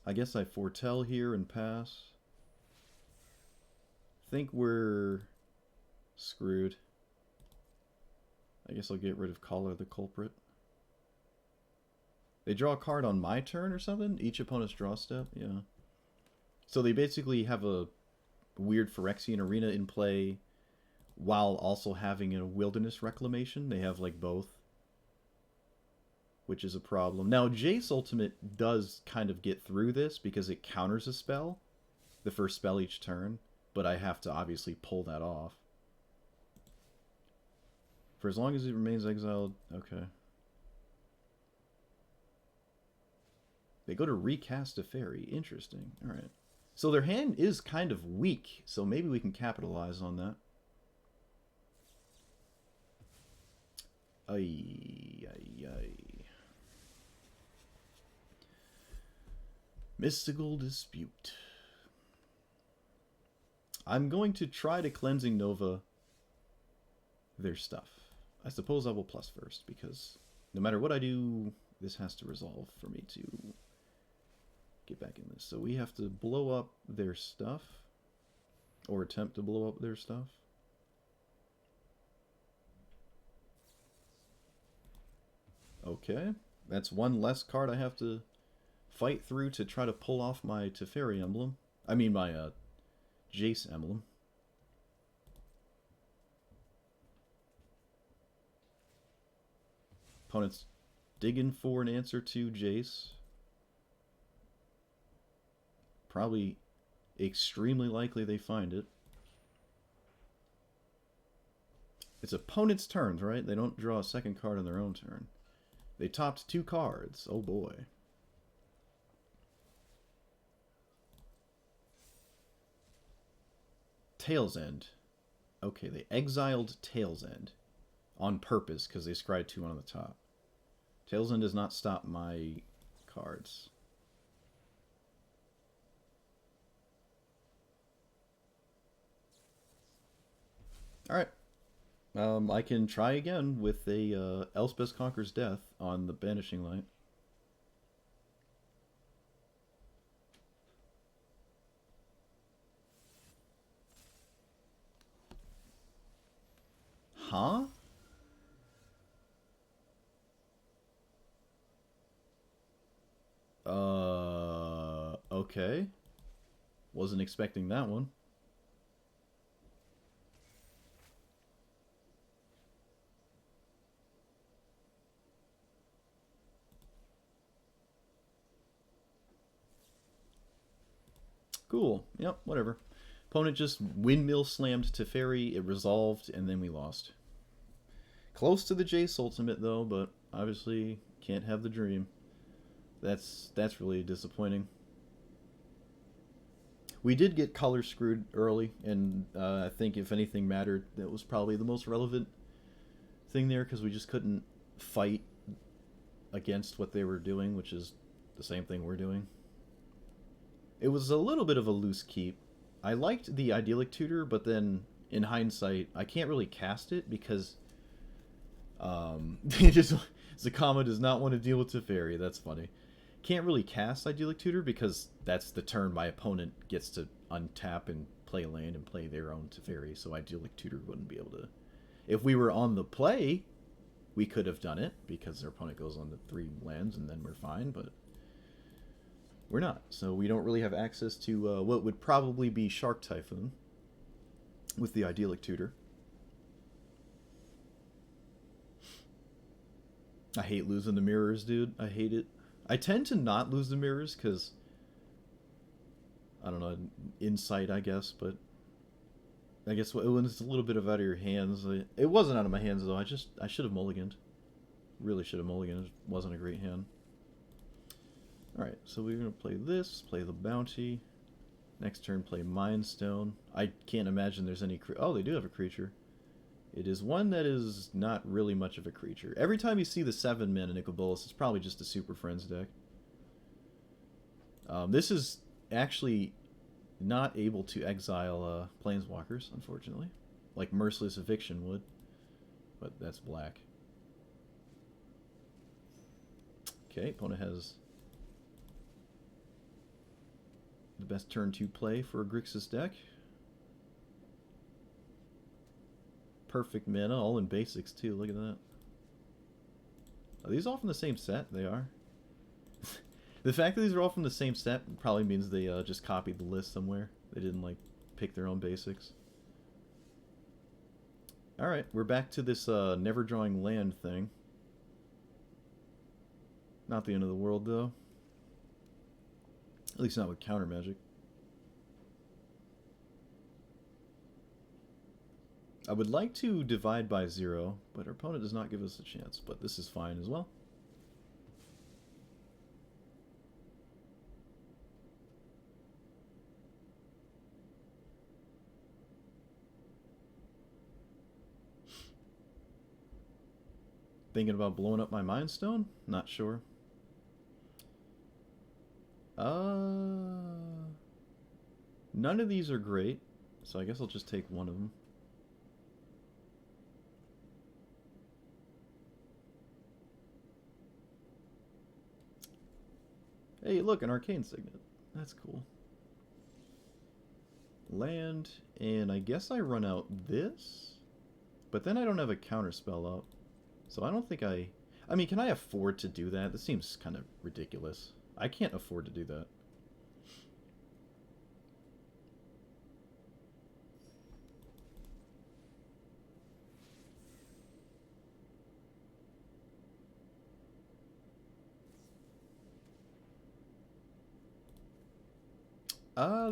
I guess I foretell here and pass. Think we're screwed. I guess I'll get rid of Collar the Culprit. They draw a card on my turn or something? Each opponent's draw step? Yeah. So they basically have a weird Phyrexian Arena in play while also having a Wilderness Reclamation. They have like both. which is a problem. Now, Jace Ultimate does kind of get through this because it counters a spell, the first spell each turn, but I have to obviously pull that off. For as long as it remains exiled, okay. They go to recast Teferi. Interesting. Alright. So their hand is kind of weak, so maybe we can capitalize on that. Ay, ay, ay. Mystical Dispute. I'm going to try to Cleansing Nova their stuff. I suppose I will plus first, because no matter what I do, this has to resolve for me to get back in this. So we have to blow up their stuff, or attempt to blow up their stuff. Okay, that's one less card I have to fight through to try to pull off my Teferi emblem. I mean my Jace emblem. Opponent's digging for an answer to Jace. Probably extremely likely they find it. It's opponent's turns, right? They don't draw a second card on their own turn. They topped 2 cards. Oh boy. Tail's End. Okay, they exiled Tail's End on purpose because they scryed 2 on the top. Tail's End does not stop my cards. Alright. I can try again with a Elspeth Conquers Death on the Banishing Light. Huh? Okay. Wasn't expecting that one. Cool. Yep, whatever. Opponent just windmill slammed Teferi, it resolved, and then we lost. Close to the Jace ultimate though, but obviously can't have the dream. That's really disappointing. We did get color screwed early, and I think if anything mattered, that was probably the most relevant thing there, because we just couldn't fight against what they were doing, which is the same thing we're doing. It was a little bit of a loose keep. I liked the Idyllic Tutor, but then in hindsight, I can't really cast it because Zakama does not want to deal with Teferi. That's funny. Can't really cast Idyllic Tutor because that's the turn my opponent gets to untap and play land and play their own Teferi, so Idyllic Tutor wouldn't be able to. If we were on the play, we could have done it because their opponent goes on to 3 lands and then we're fine, but we're not. So we don't really have access to what would probably be Shark Typhoon with the Idyllic Tutor. I hate losing the mirrors, dude. I hate it. I tend to not lose the mirrors because, I don't know, insight, I guess, but I guess when it's a little bit out of your hands, it wasn't out of my hands, though. I should have mulliganed. Really should have mulliganed. It wasn't a great hand. Alright, so we're going to play this, play the Bounty. Next turn, play Mind Stone. I can't imagine there's any... Oh, they do have a creature. It is one that is not really much of a creature. Every time you see the 7-mana Nicol Bolas, it's probably just a Super Friends deck. This is actually not able to exile Planeswalkers, unfortunately. Like Merciless Eviction would. But that's black. Okay, opponent has the best turn 2 play for a Grixis deck. Perfect mana, all in basics too, look at that. Are these all from the same set? They are. The fact that these are all from the same set probably means they just copied the list somewhere. They didn't, like, pick their own basics. Alright, we're back to this never drawing land thing. Not the end of the world, though. At least not with counter magic. I would like to divide by 0, but our opponent does not give us a chance. But this is fine as well. Thinking about blowing up my Mind Stone? Not sure. None of these are great, so I guess I'll just take one of them. Hey, look, an Arcane Signet. That's cool. Land, and I guess I run out this? But then I don't have a counterspell up. So I don't think I mean, can I afford to do that? This seems kind of ridiculous. I can't afford to do that.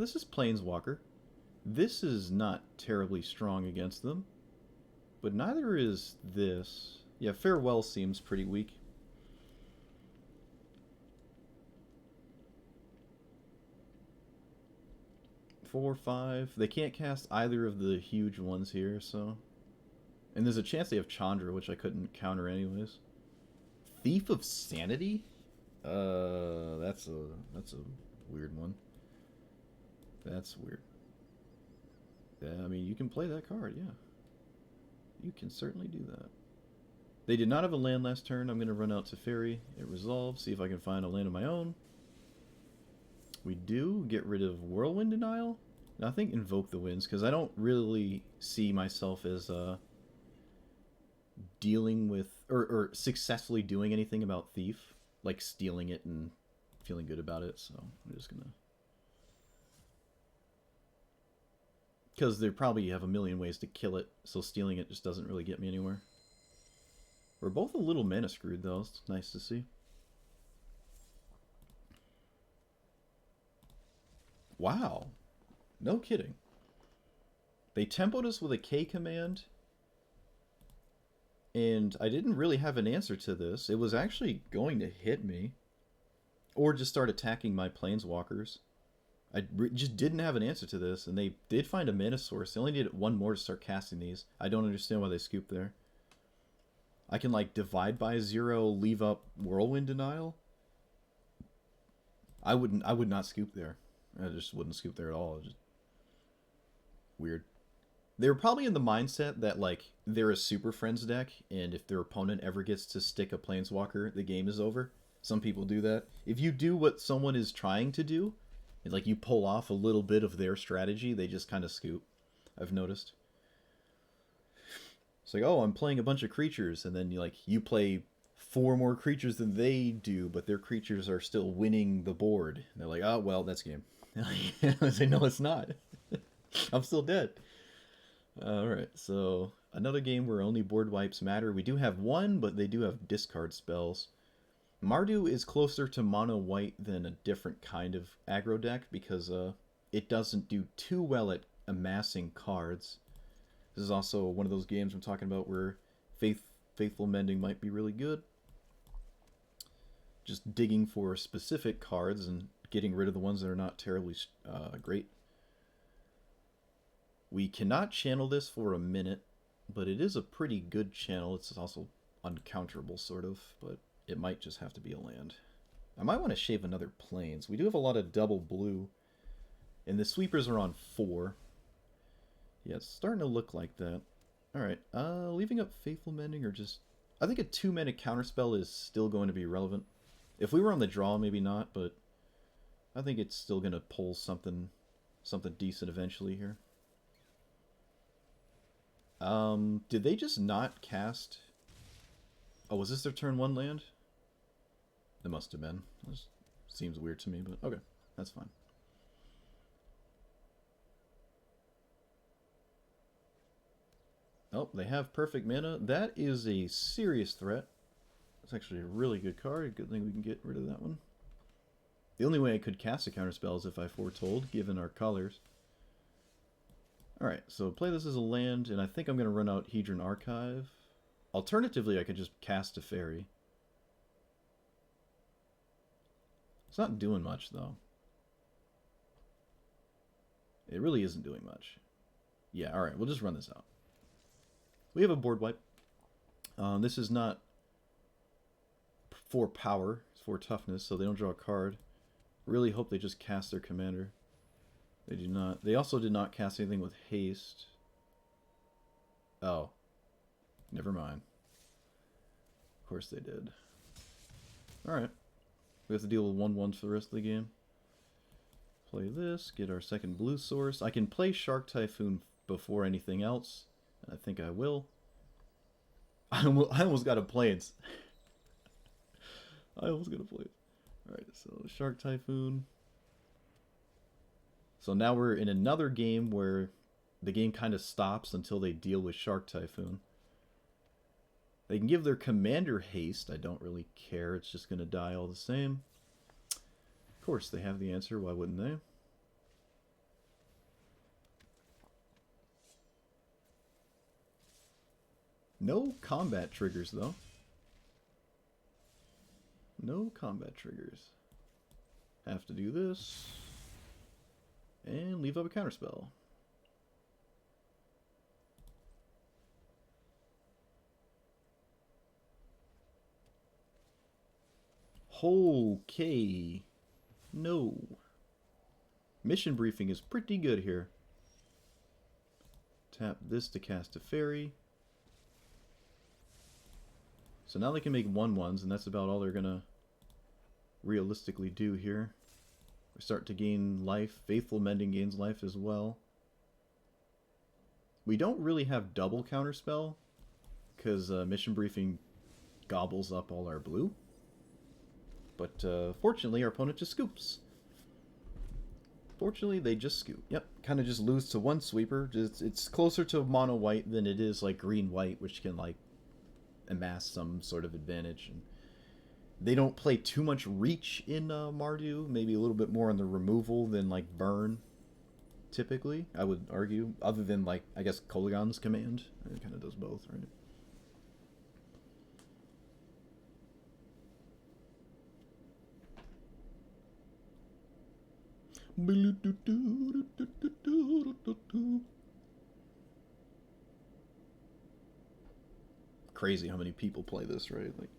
This is Planeswalker. This is not terribly strong against them. But neither is this. Yeah, Farewell seems pretty weak. Four, 5. They can't cast either of the huge ones here, so... And there's a chance they have Chandra, which I couldn't counter anyways. Thief of Sanity? That's a weird one. That's weird. Yeah, I mean, you can play that card, yeah. You can certainly do that. They did not have a land last turn. I'm going to run out to Teferi. It resolves. See if I can find a land of my own. We do get rid of Whirlwind Denial. Now, I think Invoke the Winds, because I don't really see myself as dealing with, or successfully doing anything about Thief. Like stealing it and feeling good about it, so I'm just going to... Because they probably have a million ways to kill it, so stealing it just doesn't really get me anywhere. We're both a little mana screwed, though. It's nice to see. Wow. No kidding. They tempoed us with a K command, and I didn't really have an answer to this. It was actually going to hit me, or just start attacking my planeswalkers. I just didn't have an answer to this, and they did find a mana source. They only needed one more to start casting these. I don't understand why they scooped there. I can, like, divide by 0, leave up Whirlwind Denial. I would not scoop there. I just wouldn't scoop there at all. Just weird. They were probably in the mindset that, like, they're a Super Friends deck, and if their opponent ever gets to stick a Planeswalker, the game is over. Some people do that. If you do what someone is trying to do, and, like, you pull off a little bit of their strategy, they just kind of scoop. I've noticed. It's like, oh, I'm playing a bunch of creatures, and then you play 4 more creatures than they do, but their creatures are still winning the board. And they're like, oh, well, that's game. I say, no, it's not. I'm still dead. Alright, so another game where only board wipes matter. We do have one, but they do have discard spells. Mardu is closer to mono white than a different kind of aggro deck because it doesn't do too well at amassing cards. This is also one of those games I'm talking about where Faithful Mending might be really good. Just digging for specific cards and getting rid of the ones that are not terribly great. We cannot channel this for a minute, but it is a pretty good channel. It's also uncounterable, sort of, but it might just have to be a land. I might want to shave another plains. We do have a lot of double blue, and the sweepers are on 4. Yeah, it's starting to look like that. Alright, leaving up Faithful Mending or just... I think a 2-mana counterspell is still going to be relevant. If we were on the draw, maybe not, but I think it's still going to pull something decent eventually here. Did they just not cast... Oh, was this their turn 1 land? It must have been. This seems weird to me, but okay, that's fine. Oh, they have perfect mana. That is a serious threat. It's actually a really good card. Good thing we can get rid of that one. The only way I could cast a counterspell is if I foretold, given our colors. Alright, so play this as a land, and I think I'm going to run out Hedron Archive. Alternatively, I could just cast Teferi. It's not doing much, though. It really isn't doing much. Yeah, alright, we'll just run this out. We have a board wipe. This is not for power, it's for toughness, so they don't draw a card. Really hope they just cast their commander. They do not. They also did not cast anything with haste. Oh. Never mind. Of course they did. Alright. We have to deal with 1/1s for the rest of the game. Play this, get our second blue source. I can play Shark Typhoon before anything else. I think I will. I almost got to play it. I almost got to play it. Alright, so Shark Typhoon. So now we're in another game where the game kind of stops until they deal with Shark Typhoon. They can give their commander haste. I don't really care. It's just going to die all the same. Of course, they have the answer. Why wouldn't they? No combat triggers, though. No combat triggers. Have to do this. And leave up a counterspell. Okay. No. Mission briefing is pretty good here. Tap this to cast a fairy. So now they can make 1/1s, and that's about all they're gonna realistically do here. We start to gain life. Faithful Mending gains life as well. We don't really have double counterspell, because Mission Briefing gobbles up all our blue. But fortunately, our opponent just scoops. Fortunately, they just scoop. Yep, kind of just lose to one sweeper. It's closer to mono white than it is like green white, which can like amass some sort of advantage. And they don't play too much reach in Mardu. Maybe a little bit more on the removal than like burn. Typically, I would argue, other than like I guess Koligan's command. It kind of does both, right? Crazy how many people play this, right? Like,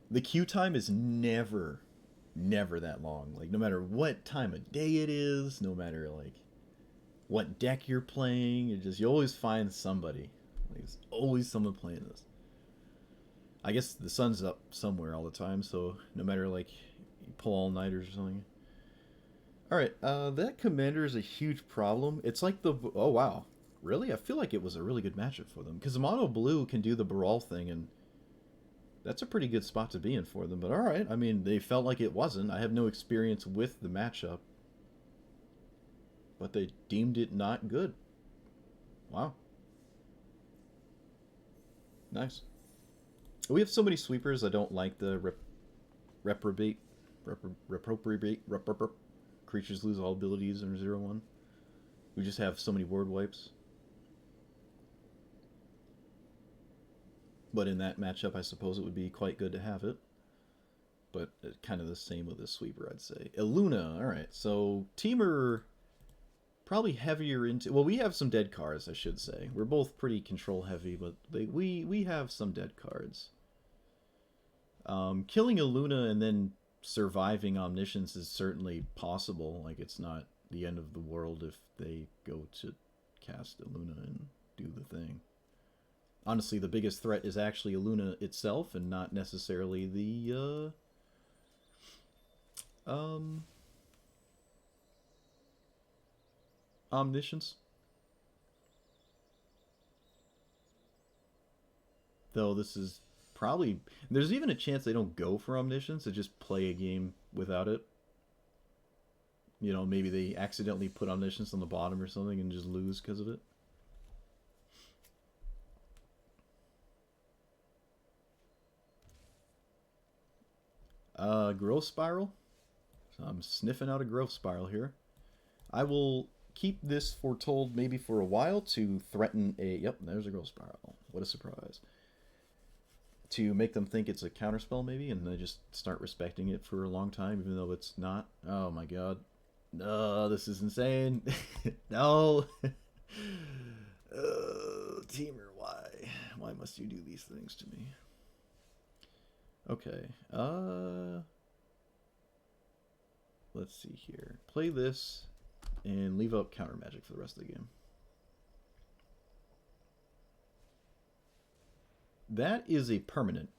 the queue time is never that long. Like, no matter what time of day it is, no matter like what deck you're playing, you always find somebody. Like, there's always someone playing this. I guess the sun's up somewhere all the time, so no matter like you pull all-nighters or something. Alright, that commander is a huge problem. It's like the... Oh, wow. Really? I feel like it was a really good matchup for them. Because mono blue can do the Brawl thing, and that's a pretty good spot to be in for them. But alright, I mean, they felt like it wasn't. I have no experience with the matchup. But they deemed it not good. Wow. Nice. We have so many sweepers, I don't like the reprobate. Creatures lose all abilities in 0/1. We just have so many word wipes. But in that matchup, I suppose it would be quite good to have it. But kind of the same with this sweeper, I'd say. Illuna, alright. So, Teamer probably heavier into... Well, we have some dead cards, I should say. We're both pretty control heavy, but we have some dead cards. Killing Illuna and then surviving Omniscience is certainly possible. Like, it's not the end of the world if they go to cast Illuna and do the thing. Honestly, the biggest threat is actually Illuna itself and not necessarily the Omniscience. Though this is probably... There's even a chance they don't go for Omniscience, they just play a game without it. You know, maybe they accidentally put Omniscience on the bottom or something and just lose because of it. Growth Spiral. So I'm sniffing out a Growth Spiral here. I will keep this foretold maybe for a while to threaten a... Yep, there's a Growth Spiral. What a surprise. To make them think it's a counterspell maybe, and they just start respecting it for a long time, even though it's not. Oh my god. No, this is insane. No. Teamer, why? Why must you do these things to me? Okay. Let's see here. Play this and leave out counter magic for the rest of the game. That is a permanent.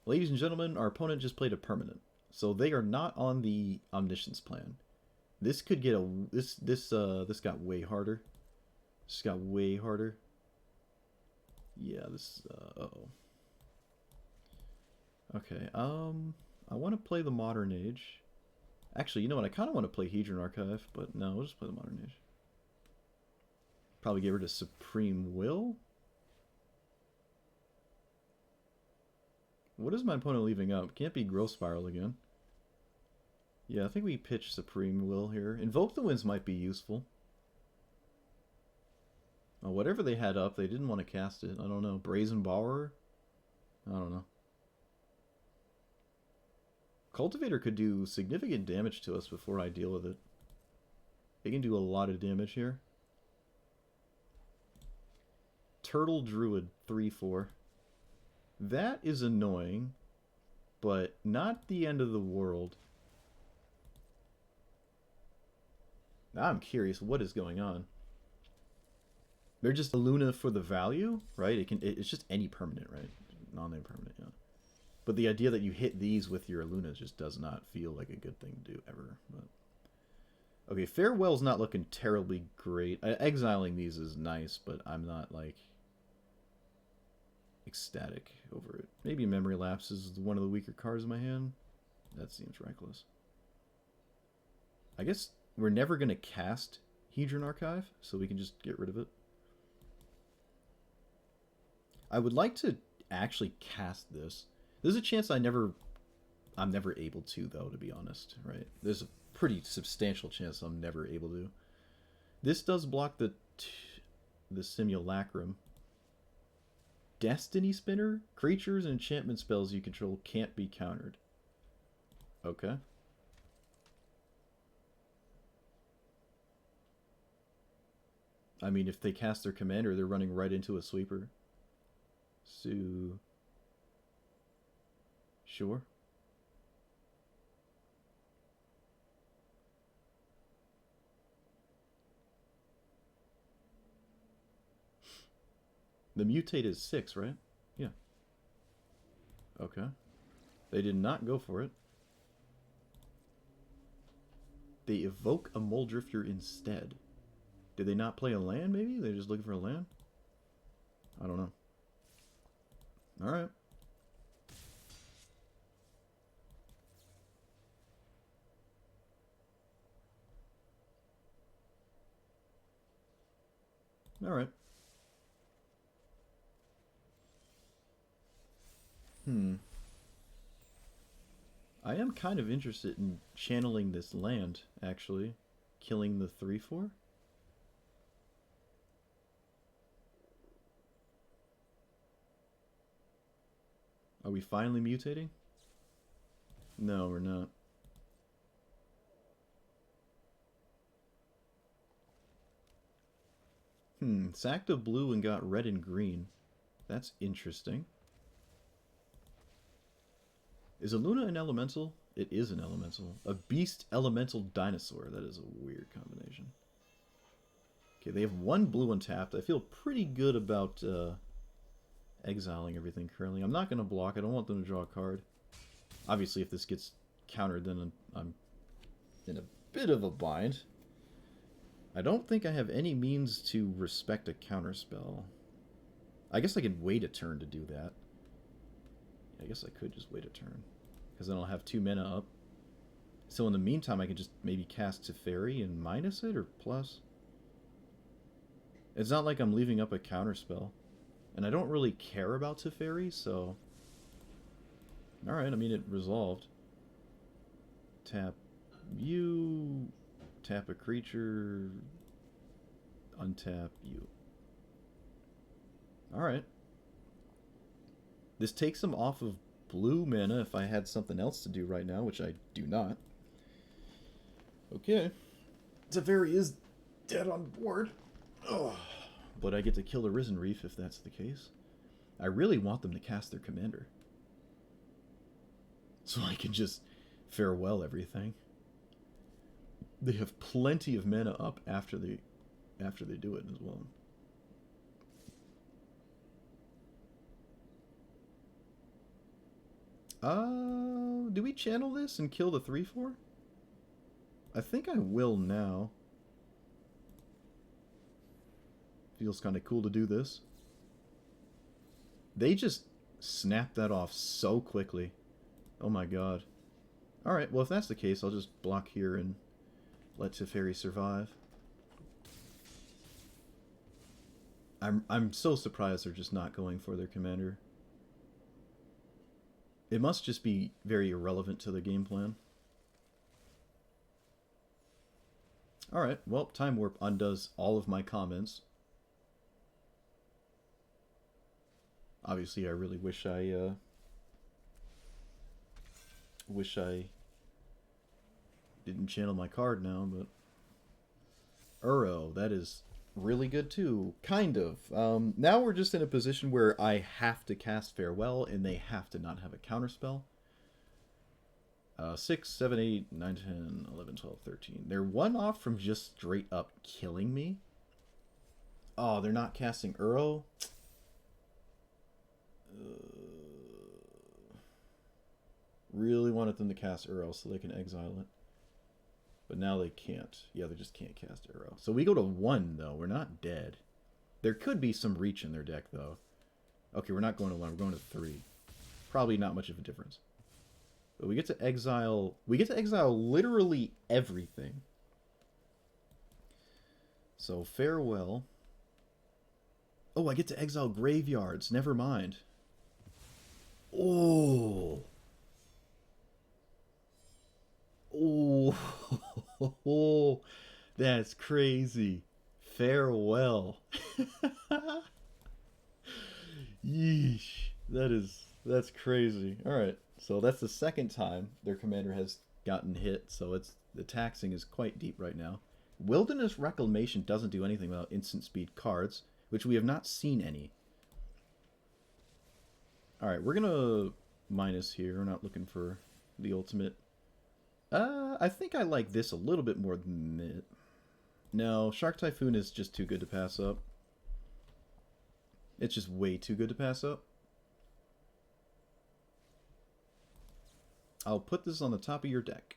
Ladies and gentlemen, our opponent just played a permanent. So they are not on the Omniscience plan. This could get a... This got way harder. This got way harder. Yeah, this... uh-oh. Okay, I want to play the Modern Age. Actually, you know what? I kind of want to play Hedron Archive, but no, we'll just play the Modern Age. Probably get rid of Supreme Will. What is my opponent leaving up? Can't be Growth Spiral again. Yeah, I think we pitch Supreme Will here. Invoke the Winds might be useful. Oh, whatever they had up, they didn't want to cast it. I don't know. Brazen Borrower? I don't know. Cultivator could do significant damage to us before I deal with it. It can do a lot of damage here. Turtle Druid 3/4. That is annoying, but not the end of the world. Now I'm curious what is going on. They're just a Luna for the value, right? It's just any permanent, right? Non-name permanent, yeah. But the idea that you hit these with your Lunas just does not feel like a good thing to do ever. But okay, Farewell's not looking terribly great. Exiling these is nice, but I'm not like ecstatic over it. Maybe Memory Lapse is one of the weaker cards in my hand. That seems reckless. I guess we're never going to cast Hedron Archive, so we can just get rid of it. I would like to actually cast this. There's a chance I'm never able to, though, to be honest, right? There's a pretty substantial chance I'm never able to. This does block the Simulacrum. Destiny Spinner? Creatures and enchantment spells you control can't be countered. Okay. I mean, if they cast their commander, they're running right into a sweeper. So... Sure. The mutate is 6, right? Yeah. Okay. They did not go for it. They evoke a Moldrifter instead. Did they not play a land, maybe? They're just looking for a land? I don't know. Alright. Alright. I am kind of interested in channeling this land, actually. Killing the 3/4. Are we finally mutating? No, we're not. Sacked a blue and got red and green. That's interesting. Is a Luna an elemental? It is an elemental. A beast elemental dinosaur. That is a weird combination. Okay, they have one blue untapped. I feel pretty good about exiling everything currently. I'm not going to block. I don't want them to draw a card. Obviously, if this gets countered, then I'm in a bit of a bind. I don't think I have any means to respect a counterspell. I guess I could wait a turn to do that. I guess I could just wait a turn. Because then I'll have 2 mana up. So in the meantime, I can just maybe cast Teferi and minus it, or plus. It's not like I'm leaving up a counterspell. And I don't really care about Teferi, so... Alright, I mean, it resolved. tap you, tap a creature, untap you. Alright. This takes him off of blue mana if I had something else to do right now, which I do not. Okay. Teferi is dead on board. Ugh. But I get to kill the Risen Reef if that's the case. I really want them to cast their commander. So I can just farewell everything. They have plenty of mana up after they do it as well. Do we channel this and kill the 3/4? I think I will now. Feels kind of cool to do this. They just snapped that off so quickly. Oh my god. Alright, well if that's the case, I'll just block here and let Teferi survive. I'm so surprised they're just not going for their commander. It must just be very irrelevant to the game plan. Alright, well, Time Warp undoes all of my comments. Obviously, I really wish I didn't channel my card now, but Uro, that is really good too. Kind of. Now we're just in a position where I have to cast Farewell, and they have to not have a counterspell. 6, 7, 8, 9, 10, 11, 12, 13. They're one off from just straight up killing me. Oh, they're not casting Uro? Really wanted them to cast Uro so they can exile it. But now they can't. Yeah, they just can't cast Uro. So we go to 1, though. We're not dead. There could be some reach in their deck, though. Okay, we're not going to 1. We're going to 3. Probably not much of a difference. But we get to exile... We get to exile literally everything. So, Farewell. Oh, I get to exile graveyards. Never mind. Oh... Oh, that's crazy. Farewell. Yeesh. That's crazy. Alright, so that's the second time their commander has gotten hit, so the taxing is quite deep right now. Wilderness Reclamation doesn't do anything without instant speed cards, which we have not seen any. Alright, we're gonna minus here. We're not looking for the ultimate. I think I like this a little bit more than it. No, Shark Typhoon is just too good to pass up. It's just way too good to pass up. I'll put this on the top of your deck.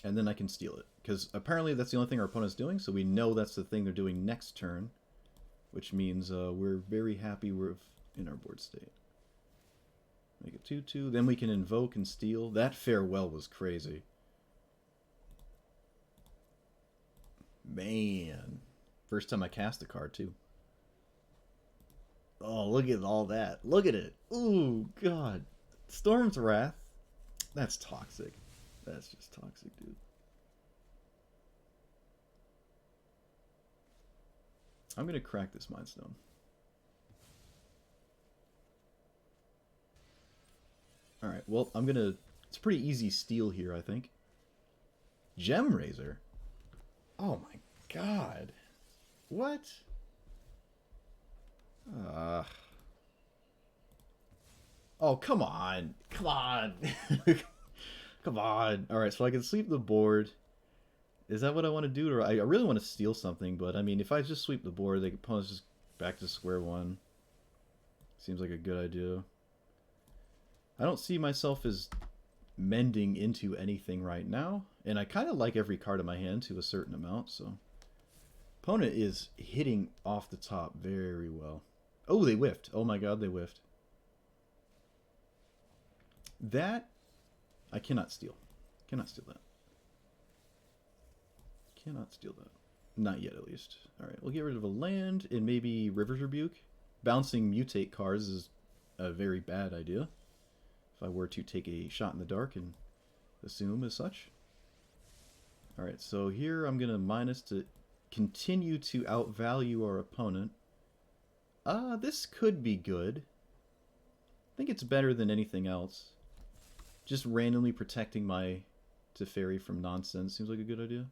And then I can steal it. Because apparently that's the only thing our opponent's doing, so we know that's the thing they're doing next turn. Which means we're very happy we're in our board state. Make it 2/2. Then we can invoke and steal. That Farewell was crazy. Man. First time I cast a card, too. Oh, look at all that. Look at it. Ooh, God. Storm's Wrath. That's toxic. That's just toxic, dude. I'm going to crack this Mind Stone. Alright, well, I'm gonna... It's a pretty easy steal here, I think. Gem Razor? Oh my god. What? Oh, come on. Come on. Come on. Alright, so I can sweep the board. Is that what I want to do? Or I really want to steal something, but I mean, if I just sweep the board, the opponent's just back to square one. Seems like a good idea. I don't see myself as mending into anything right now, and I kind of like every card in my hand to a certain amount, so... Opponent is hitting off the top very well. Oh, they whiffed. Oh my god, they whiffed. That... I cannot steal. Cannot steal that. Cannot steal that. Not yet, at least. Alright, we'll get rid of a land and maybe River's Rebuke. Bouncing mutate cards is a very bad idea. if I were to take a shot in the dark and assume as such. Alright, so here I'm going to minus to continue to outvalue our opponent. This could be good. I think it's better than anything else. Just randomly protecting my Teferi from nonsense seems like a good idea.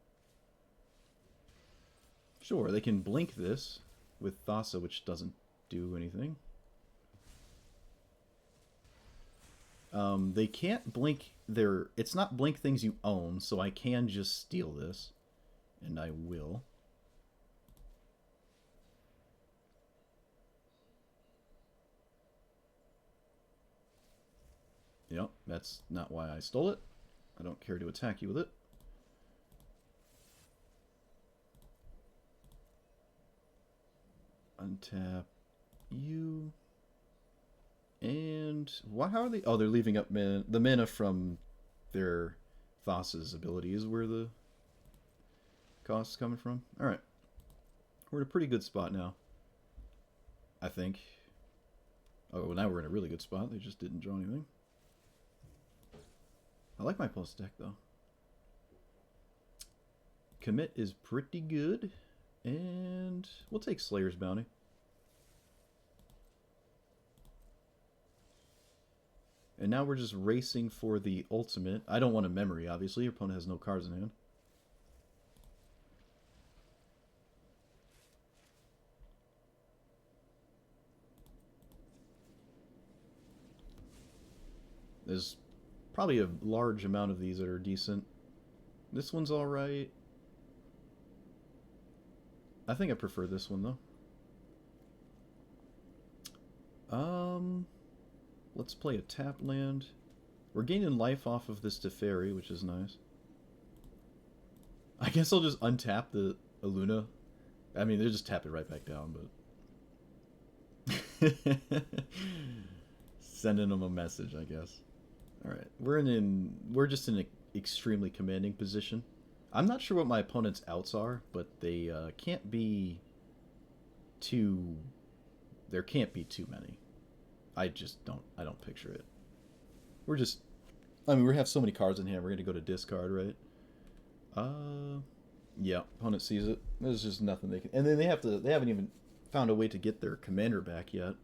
Sure, they can blink this with Thassa, which doesn't do anything. They can't blink their... It's not blink things you own, so I can just steal this. And I will. Yep, that's not why I stole it. I don't care to attack you with it. Untap you. And how are they? Oh, they're leaving up the mana from their Thassa's abilities where the cost is coming from. Alright. We're in a pretty good spot now. I think. Oh, well, now we're in a really good spot. They just didn't draw anything. I like my post deck, though. Commit is pretty good. And we'll take Slayer's Bounty. And now we're just racing for the ultimate. I don't want a memory, obviously. Your opponent has no cards in hand. There's probably a large amount of these that are decent. This one's alright. I think I prefer this one, though. Let's play a tap land. We're gaining life off of this Teferi, which is nice. I guess I'll just untap the Luna. I mean, they'll just tap it right back down, but... Sending them a message, I guess. Alright, we're just in an extremely commanding position. I'm not sure what my opponent's outs are, but they can't be too... There can't be too many. I don't picture it. We're just... I mean, we have so many cards in hand, we're going to go to discard, right? Yeah, opponent sees it. There's just nothing they can... And then they haven't even found a way to get their commander back yet.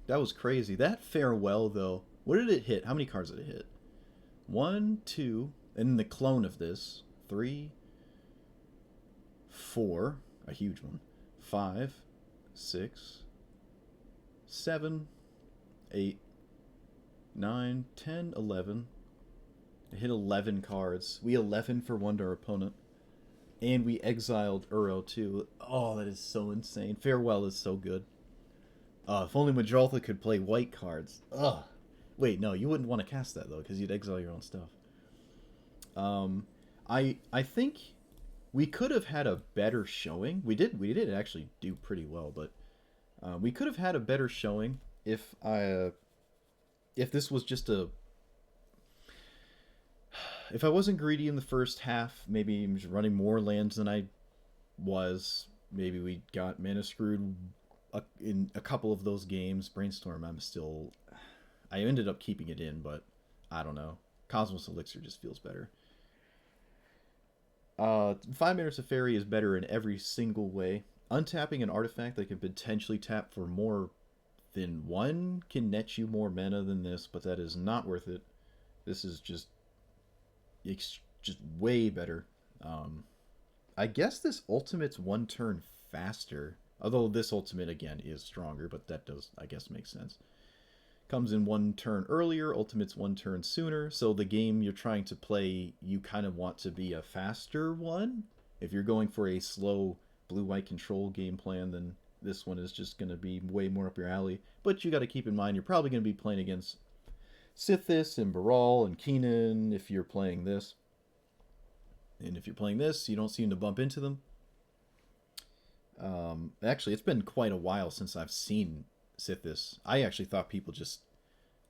That was crazy. That farewell, though. What did it hit? How many cards did it hit? 1, 2, and then the clone of this. 3, 4, a huge one. 5, 6, 7, 8, 9, 10, 11. It hit 11 cards. We 11 for one to our opponent. And we exiled Uro too. Oh, that is so insane. Farewell is so good. If only Majoltha could play white cards. Ugh. Wait, no, you wouldn't want to cast that, though, because you'd exile your own stuff. I think we could have had a better showing. We did actually do pretty well, but we could have had a better showing if this was just a... If I wasn't greedy in the first half, maybe I'm just running more lands than I was. Maybe we got mana screwed in a couple of those games. Brainstorm, I ended up keeping it in, but I don't know. Cosmos Elixir just feels better. 5-mana Teferi is better in every single way. Untapping an artifact that can potentially tap for more than one can net you more mana than this, but that is not worth it. This is just way better. I guess this ultimate's one turn faster, although this ultimate again is stronger, but that does, I guess, make sense. Comes in one turn earlier, ultimate's one turn sooner, so the game you're trying to play, you kind of want to be a faster one. If you're going for a slow blue-white control game plan, then this one is just going to be way more up your alley. But you got to keep in mind, you're probably going to be playing against Sithis and Brawl and Keenan if you're playing this. And if you're playing this, you don't seem to bump into them. Actually, it's been quite a while since I've seen Sithis. I actually thought people just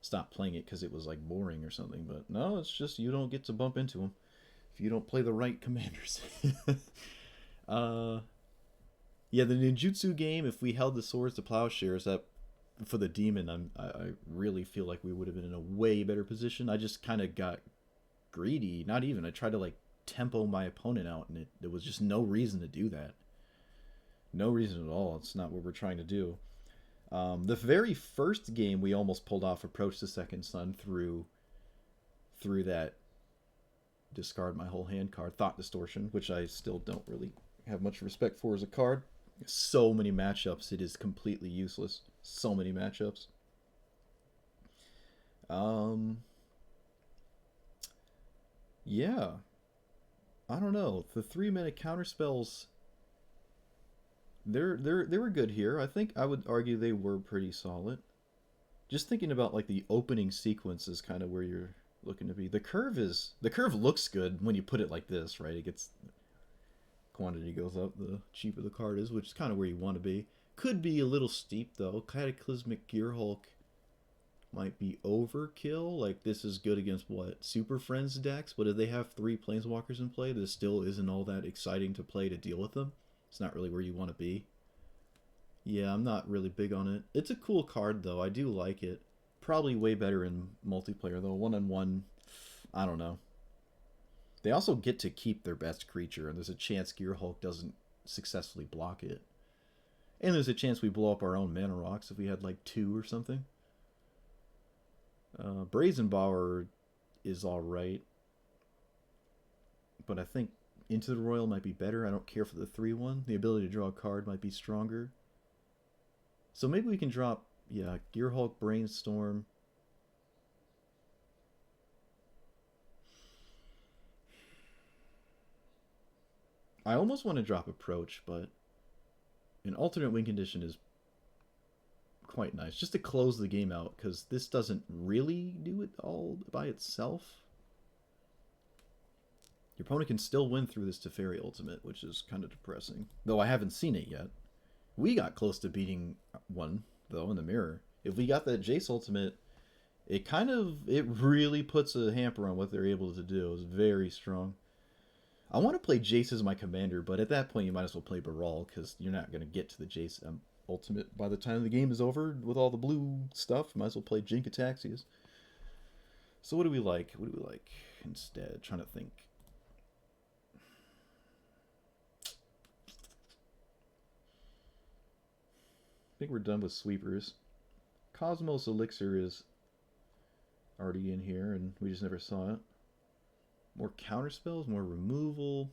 stopped playing it because it was like boring or something, but no, it's just you don't get to bump into them if you don't play the right commanders. Yeah, the ninjutsu game, if we held the swords to plowshares, that for the demon, I really feel like we would have been in a way better position. I just kind of got greedy. Not even. I tried to like tempo my opponent out, and there was just no reason to do that. No reason at all. It's not what we're trying to do. The very first game, we almost pulled off Approach the Second Sun through that discard my whole hand card, Thought Distortion, which I still don't really have much respect for as a card. So many matchups, it is completely useless. So many matchups. Yeah. I don't know. The 3-minute counter spells, they were good here. I think I would argue they were pretty solid. Just thinking about like the opening sequence is kind of where you're looking to be. The curve looks good when you put it like this, right? It gets, quantity goes up the cheaper the card is, which is kind of where you want to be. Could be a little steep though. Cataclysmic Gearhulk might be overkill. Like, this is good against what, Super Friends decks, but if they have 3 Planeswalkers in play, this still isn't all that exciting to play to deal with them. It's not really where you want to be. Yeah, I'm not really big on it. It's a cool card though. I do like it. Probably way better in multiplayer though. 1-on-1, I don't know. They also get to keep their best creature, and there's a chance Gearhulk doesn't successfully block it. And there's a chance we blow up our own mana rocks if we had like 2 or something. Brazenbauer is alright. But I think Into the Royal might be better. I don't care for the 3-1. The ability to draw a card might be stronger. So maybe we can drop, yeah, Gearhulk, Brainstorm. I almost want to drop Approach, but an alternate win condition is quite nice. Just to close the game out, because this doesn't really do it all by itself. Your opponent can still win through this Teferi ultimate, which is kind of depressing. Though I haven't seen it yet. We got close to beating one, though, in the mirror. If we got that Jace ultimate, it really puts a hamper on what they're able to do. It's very strong. I want to play Jace as my commander, but at that point you might as well play Brawl, because you're not going to get to the Jace ultimate by the time the game is over with all the blue stuff. Might as well play Jin-Gitaxias. So what do we like? What do we like instead? Trying to think. I think we're done with sweepers. Cosmos Elixir is already in here, and we just never saw it. More counter spells, more removal.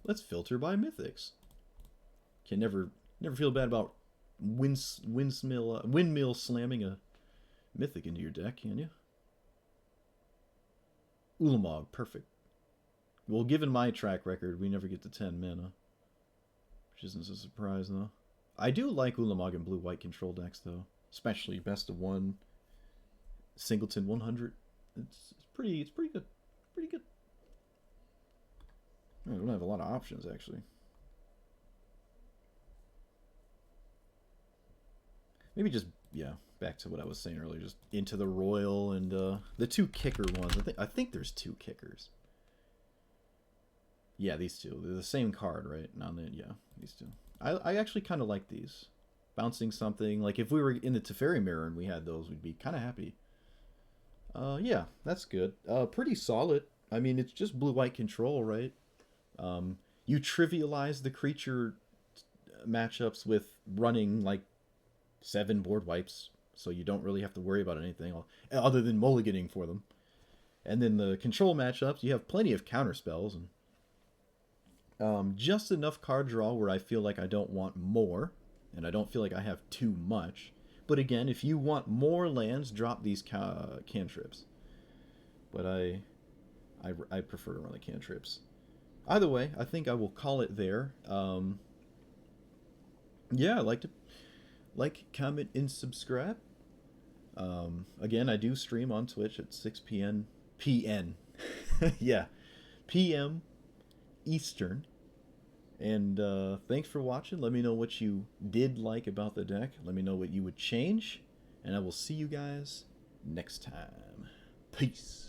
Let's filter by mythics. Can never feel bad about windmill slamming a mythic into your deck, can you? Ulamog, perfect. Well, given my track record, we never get to 10 mana. Which isn't a surprise, though. I do like Ulamog in blue-white control decks, though. Especially best of 1, Singleton 100. It's pretty good. Pretty good. I don't have a lot of options, actually. Maybe just, yeah, back to what I was saying earlier. Just Into the Royal and the 2 kicker ones. I think there's 2 kickers. Yeah, these 2. They're the same card, right? Yeah, these 2. I actually kind of like these. Bouncing something. Like, if we were in the Teferi mirror and we had those, we'd be kind of happy. Yeah, that's good. Pretty solid. I mean, it's just blue-white control, right? You trivialize the creature matchups with running, like, 7 board wipes, so you don't really have to worry about anything other than mulliganing for them. And then the control matchups, you have plenty of counter spells, and just enough card draw where I feel like I don't want more, and I don't feel like I have too much. But again, if you want more lands, drop these cantrips. But I prefer to run the cantrips. Either way, I think I will call it there. Yeah, like, comment, and subscribe. Again, I do stream on Twitch at 6 p.m. Yeah, p.m. Eastern. And thanks for watching. Let me know what you did like about the deck. Let me know what you would change. And I will see you guys next time. Peace.